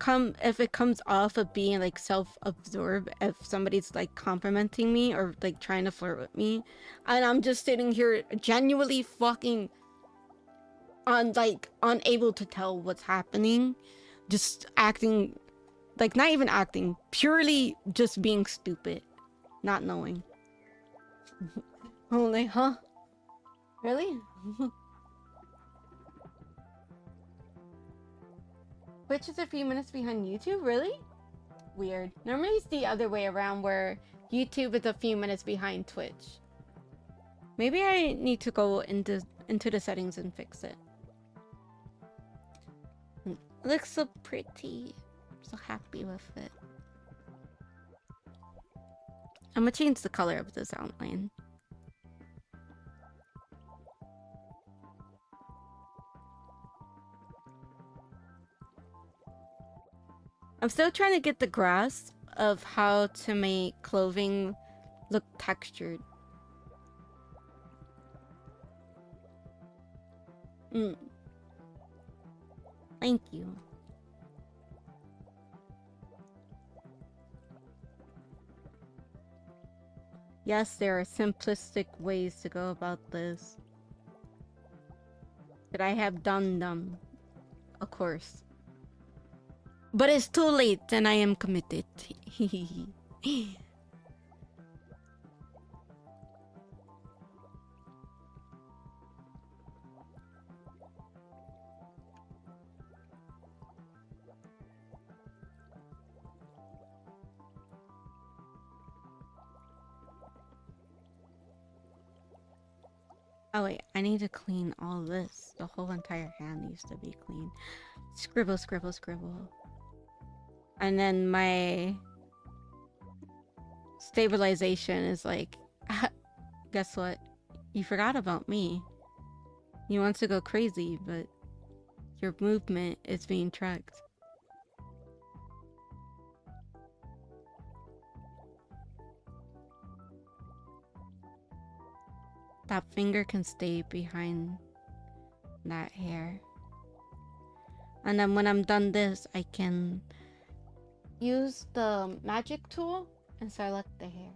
S1: comes off of being like self-absorbed, if somebody's like complimenting me or like trying to flirt with me, and I'm just sitting here genuinely fucking unable to tell what's happening, just acting like, not even acting, purely just being stupid, not knowing. I'm like, huh? Really? Twitch is a few minutes behind YouTube? Really? Weird. Normally it's the other way around, where YouTube is a few minutes behind Twitch. Maybe I need to go into the settings and fix it. It looks so pretty. I'm so happy with it. I'm gonna change the color of this outline. I'm still trying to get the grasp of how to make clothing look textured. Thank you. Yes, there are simplistic ways to go about this. Could I have done them? Of course. But it's too late and I am committed. Oh wait, I need to clean all this. The whole entire hand needs to be clean. Scribble, scribble, scribble. And then my stabilization is like, guess what? You forgot about me. You want to go crazy, but your movement is being tracked. That finger can stay behind that hair. And then when I'm done this, I can use the magic tool and select the hair.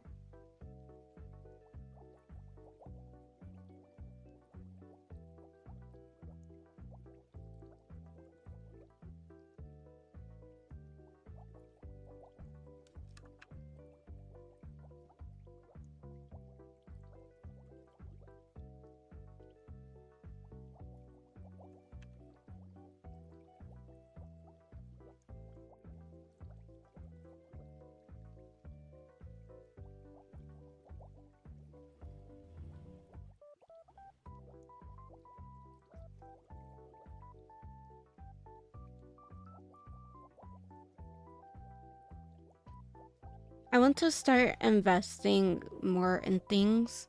S1: I want to start investing more in things.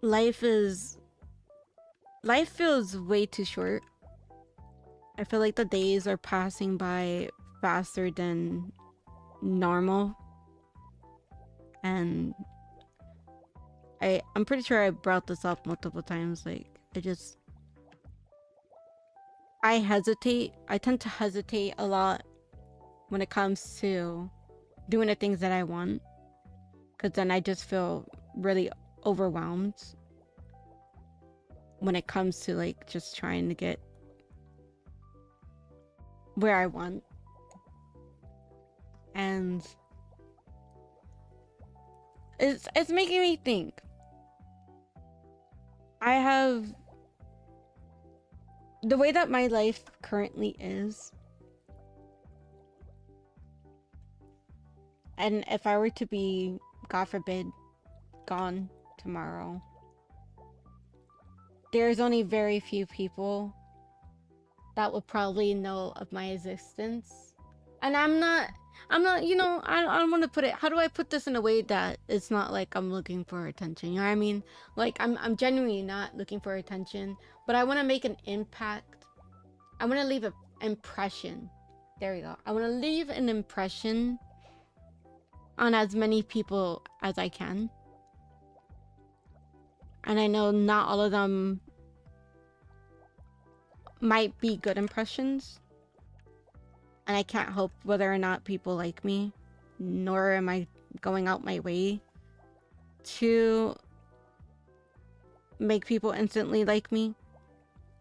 S1: Life feels way too short. I feel like the days are passing by faster than normal. And I'm pretty sure I brought this up multiple times. Like, I hesitate. I tend to hesitate a lot when it comes to doing the things that I want, because then I just feel really overwhelmed when it comes to like just trying to get where I want. And it's making me think. I have the way that my life currently is. And if I were to be, God forbid, gone tomorrow, there's only very few people that would probably know of my existence. And I'm not, you know, I don't want to put it, how do I put this in a way that it's not like I'm looking for attention, you know what I mean? Like, I'm genuinely not looking for attention, but I want to make an impact. I want to leave an impression. There we go. I want to leave an impression on as many people as I can. And I know not all of them might be good impressions. And I can't help whether or not people like me, nor am I going out my way to make people instantly like me.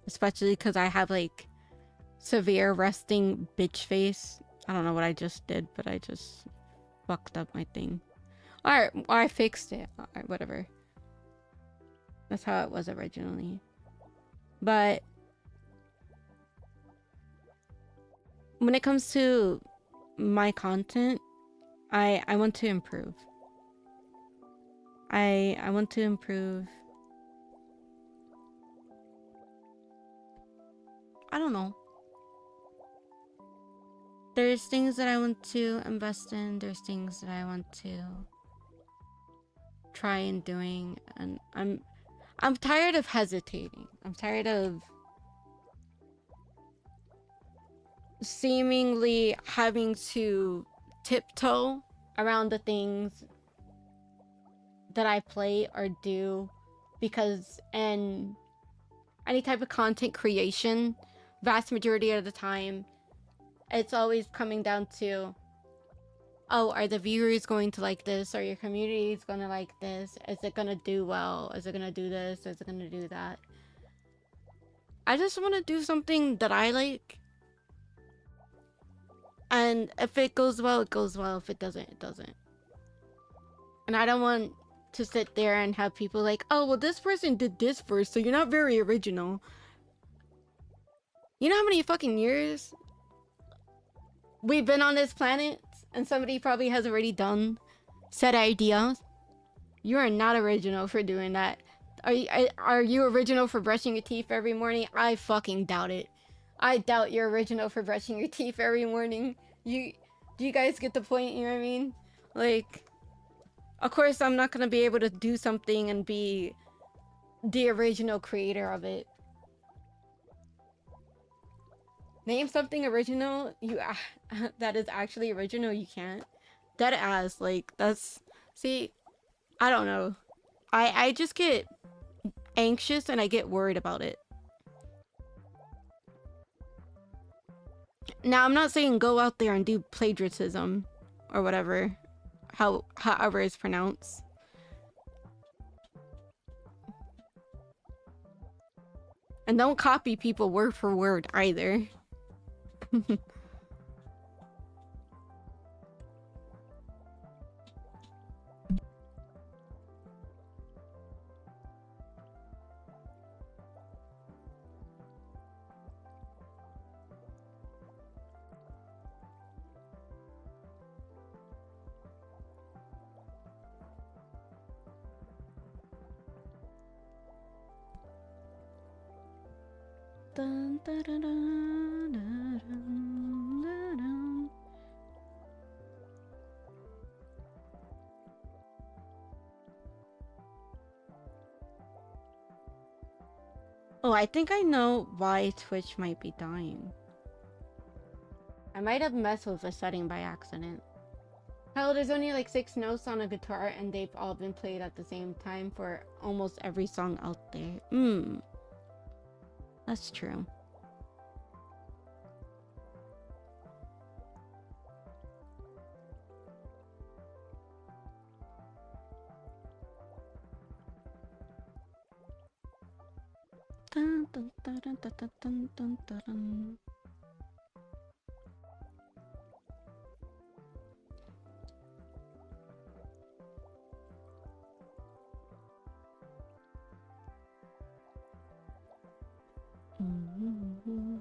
S1: Especially because I have like severe resting bitch face. I don't know what I just did, but I just fucked up my thing. Alright, I fixed it. Alright, whatever. That's how it was originally. But when it comes to my content, I want to improve. I want to improve. I don't know. There's things that I want to invest in. There's things that I want to try and doing, and I'm tired of hesitating. I'm tired of seemingly having to tiptoe around the things that I play or do, because in any type of content creation, vast majority of the time, it's always coming down to, oh, are the viewers going to like this? Are your communities going to like this? Is it going to do well? Is it going to do this? Is it going to do that? I just want to do something that I like. And if it goes well, it goes well. If it doesn't, it doesn't. And I don't want to sit there and have people like, oh, well, this person did this first, so you're not very original. You know how many fucking years we've been on this planet? And somebody probably has already done said ideas. You are not original for doing that. Are you original for brushing your teeth every morning? I fucking doubt it. I doubt you're original for brushing your teeth every morning. Do you guys get the point? You know what I mean? Like, of course I'm not gonna be able to do something and be the original creator of it. Name something original that is actually original. You can't. Dead ass. Like, that's, see, I don't know. I just get anxious and I get worried about it. Now, I'm not saying go out there and do plagiarism or whatever, however it's pronounced. And don't copy people word for word either. Dun, dun, dun, dun, dun, dun, dun. Oh, I think I know why Twitch might be dying. I might have messed with the setting by accident. Hell, there's only like 6 notes on a guitar and they've all been played at the same time for almost every song out there. That's true. Dun, dun, dun, dun, dun, dun, dun, dun, dun. Mm-hmm.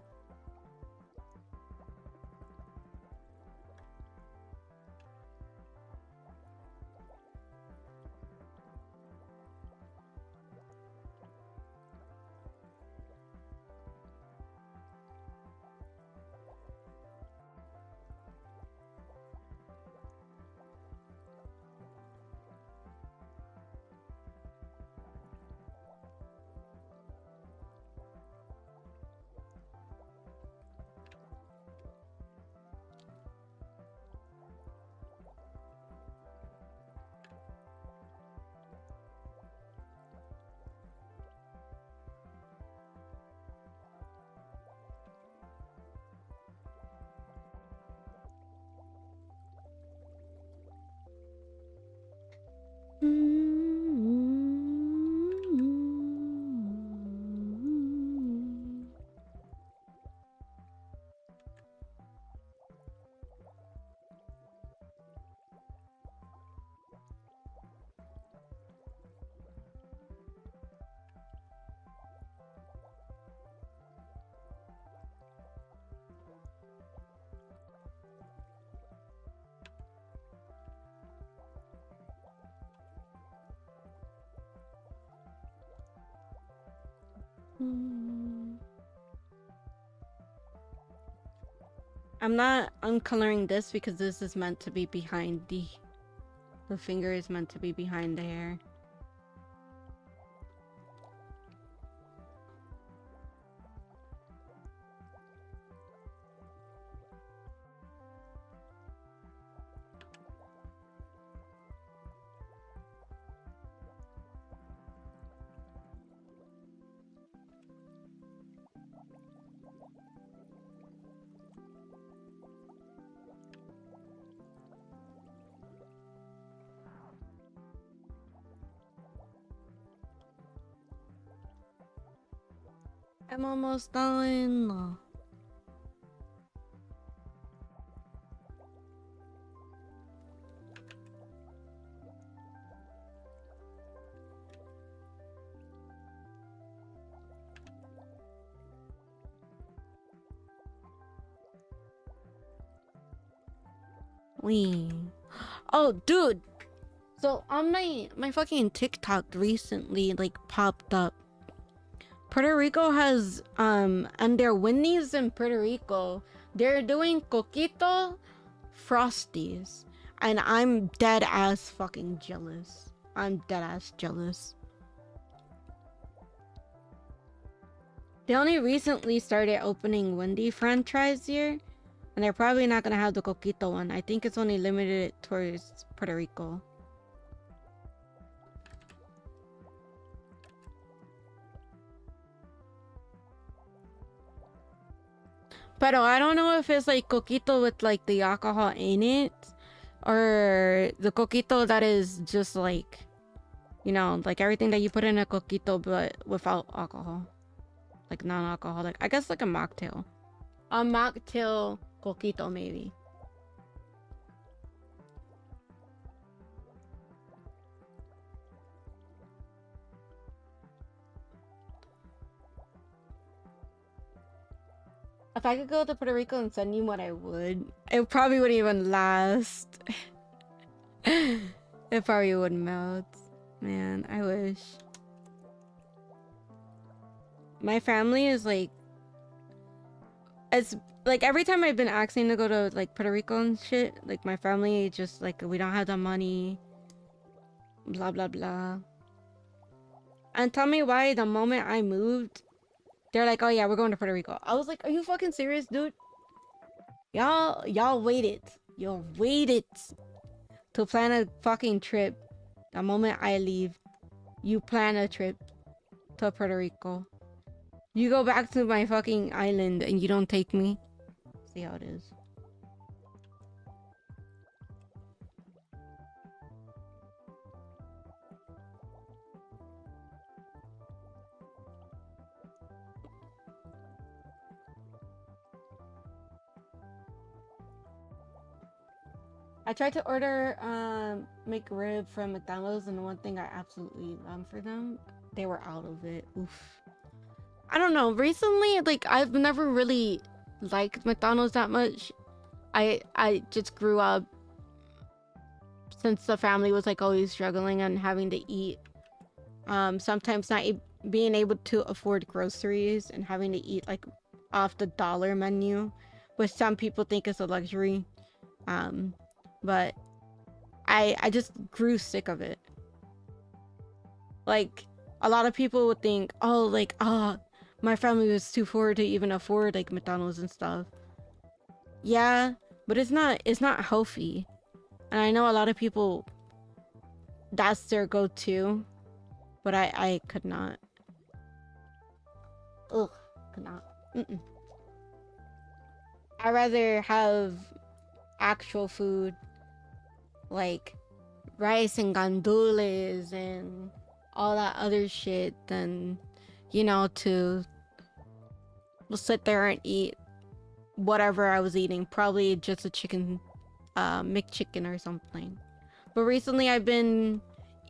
S1: I'm not uncoloring this because this is meant to be behind the finger is meant to be behind the hair. I'm almost done. Wee. Oh, dude. So on my fucking TikTok recently like popped up. Puerto Rico has and their Wendy's in Puerto Rico, they're doing coquito frosties, and I'm dead ass fucking jealous. I'm dead ass jealous. They only recently started opening Wendy franchise here, and they're probably not gonna have the coquito one. I think it's only limited towards Puerto Rico. But I don't know if it's like coquito with like the alcohol in it, or the coquito that is just like, you know, like everything that you put in a coquito but without alcohol, like non-alcoholic. I guess like a mocktail. A mocktail coquito maybe. If I could go to Puerto Rico and send you what I would, it probably wouldn't even last. It probably wouldn't melt. Man, I wish. My family is like, it's like every time I've been asking to go to like Puerto Rico and shit, like my family just like, we don't have the money, blah blah blah. And tell me why the moment I moved, they're like, oh yeah, we're going to Puerto Rico. I was like, are you fucking serious, dude? Y'all waited. Y'all waited to plan a fucking trip. The moment I leave, you plan a trip to Puerto Rico. You go back to my fucking island and you don't take me. See how it is. I tried to order McRib from McDonald's, and the one thing I absolutely love for them, they were out of it. Oof. I don't know. Recently, like I've never really liked McDonald's that much. I just grew up since the family was like always struggling and having to eat. Sometimes not being able to afford groceries and having to eat like off the dollar menu, which some people think is a luxury. But I just grew sick of it. Like a lot of people would think, oh, like, my family was too poor to even afford like McDonald's and stuff. Yeah, but it's not healthy. And I know a lot of people, that's their go-to, but I could not. Ugh, could not. I'd rather have actual food, like rice and gandules and all that other shit, than, you know, to sit there and eat whatever I was eating. Probably just a chicken, McChicken or something. But recently I've been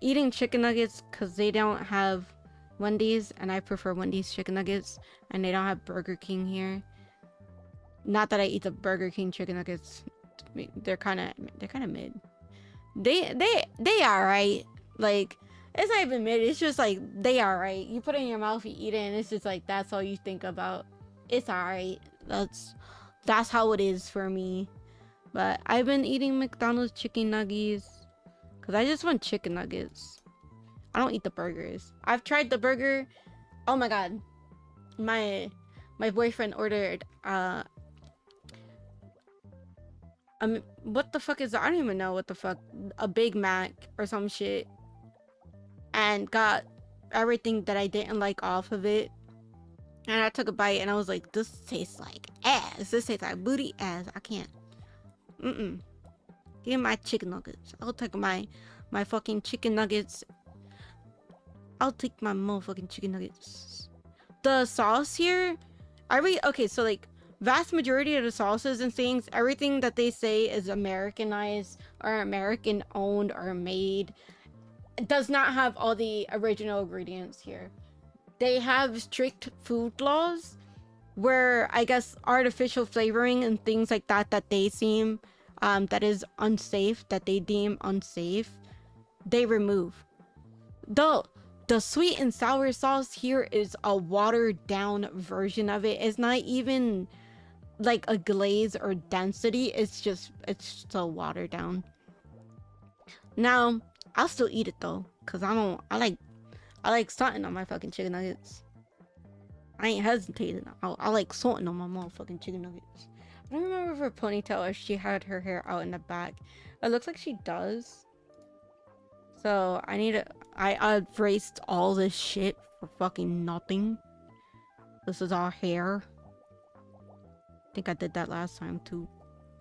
S1: eating chicken nuggets because they don't have Wendy's, and I prefer Wendy's chicken nuggets, and they don't have Burger King here. Not that I eat the Burger King chicken nuggets. They're kind of mid. They are right. Like, It's not even mid. It's just like they alright. You put it in your mouth, you eat it, and it's just like that's all you think about. It's alright. That's how it is for me. But I've been eating McDonald's chicken nuggets because I just want chicken nuggets. I don't eat the burgers. I've tried the burger. Oh my god, my boyfriend ordered what the fuck is that? I don't even know what the fuck, a Big Mac or some shit, and got everything that I didn't like off of it. And I took a bite and I was like, this tastes like ass. This tastes like booty ass. I can't. Give me my chicken nuggets. I'll take my fucking chicken nuggets. I'll take my motherfucking chicken nuggets. The sauce here, okay, so like vast majority of the sauces and things, everything that they say is Americanized or American owned or made, it does not have all the original ingredients here. They have strict food laws where I guess artificial flavoring and things like that they seem that is unsafe, that they deem unsafe, they remove. The sweet and sour sauce here is a watered down version of it. It's not even like a glaze or density. It's just so watered down. Now I'll still eat it though, cause I like salting on my fucking chicken nuggets. I ain't hesitating. I like salting on my motherfucking chicken nuggets. I don't remember if her ponytail or she had her hair out in the back. It looks like she does. So I erased all this shit for fucking nothing. This is all hair. I think I did that last time too,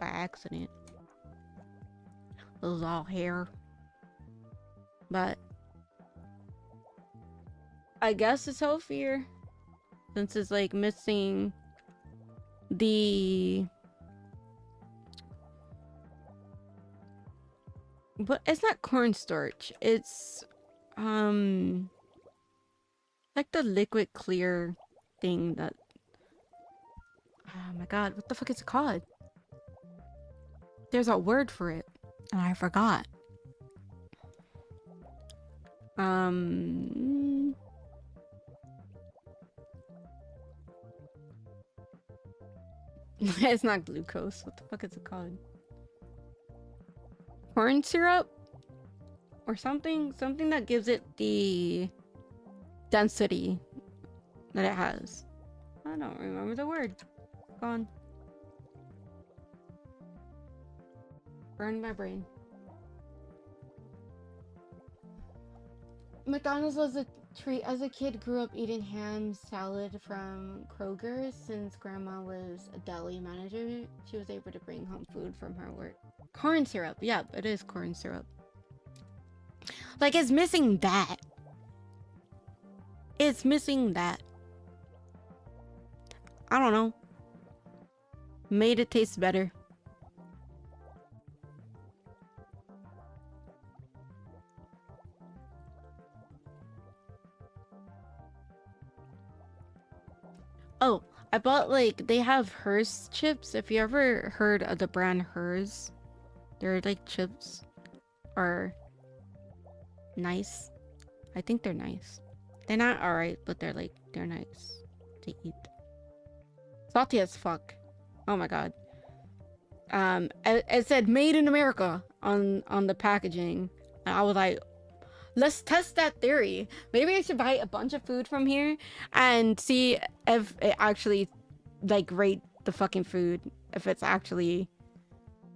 S1: by accident. This is all hair. But I guess it's healthier since it's like missing the, but it's not cornstarch, it's like the liquid clear thing that, oh my god, what the fuck is it called? There's a word for it and I forgot. It's not glucose. What the fuck is it called? Corn syrup or something that gives it the density that it has. I don't remember the word. Gone. Burned my brain. McDonald's was a treat. As a kid, grew up eating ham salad from Kroger. Since grandma was a deli manager, she was able to bring home food from her work. Corn syrup. Yep, it is corn syrup. Like, it's missing that. It's missing that. I don't know. Made it taste better. Oh, I bought, like, they have Hers chips. If you ever heard of the brand Hers, they're like chips are nice. I think they're nice. They're not alright, but they're nice to eat. Salty as fuck. Oh my god. It said made in America on the packaging. And I was like, let's test that theory. Maybe I should buy a bunch of food from here and see if it actually, like, rate the fucking food. If it's actually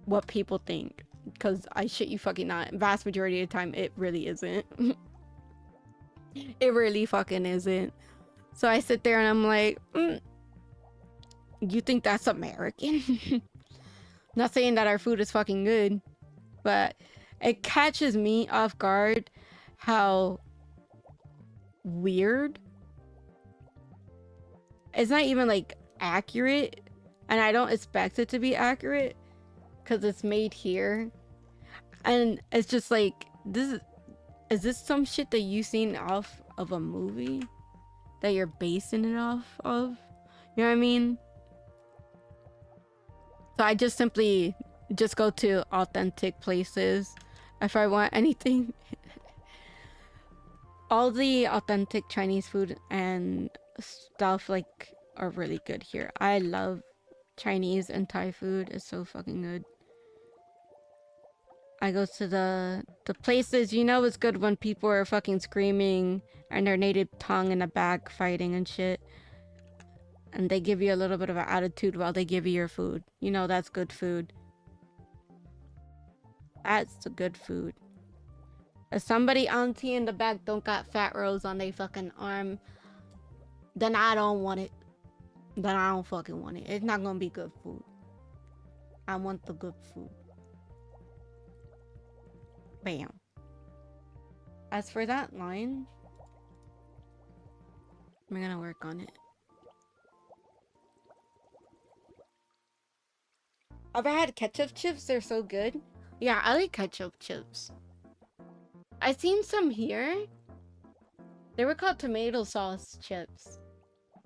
S1: what people think. Because I shit you fucking not. Vast majority of the time, it really isn't. It really fucking isn't. So I sit there and I'm like, you think that's American? Not saying that our food is fucking good. But it catches me off guard how weird. It's not even like accurate, and I don't expect it to be accurate because it's made here, and it's just like, is this some shit that you seen off of a movie that you're basing it off of? You know what I mean? So I just simply just go to authentic places if I want anything. all the authentic Chinese food and stuff like are really good here. I love Chinese and Thai food. It's so fucking good. I go to the places, you know it's good when people are fucking screaming and their native tongue in the back fighting and shit. And they give you a little bit of an attitude while they give you your food. You know that's good food. That's the good food. If somebody auntie in the back don't got fat rolls on their fucking arm, then I don't want it. Then I don't fucking want it. It's not gonna be good food. I want the good food. Bam. As for that line, we're gonna work on it. Ever had ketchup chips? They're so good. Yeah, I like ketchup chips. I seen some here. They were called tomato sauce chips.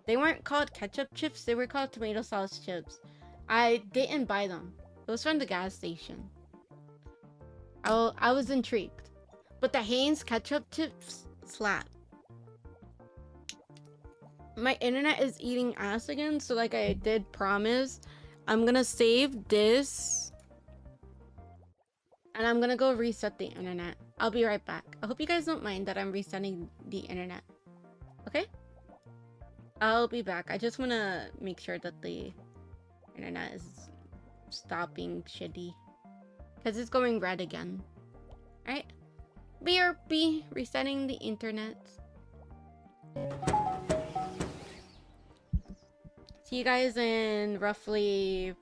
S1: They weren't called ketchup chips, they were called tomato sauce chips. I didn't buy them. It was from the gas station. I was intrigued. But the Heinz ketchup chips slap. My internet is eating ass again, so like I did promise, I'm gonna save this. And I'm gonna go reset the internet. I'll be right back. I hope you guys don't mind that I'm resetting the internet. Okay? I'll be back. I just wanna make sure that the internet is stopping shitty. Because it's going red again. Alright? BRB, resetting the internet. See you guys in roughly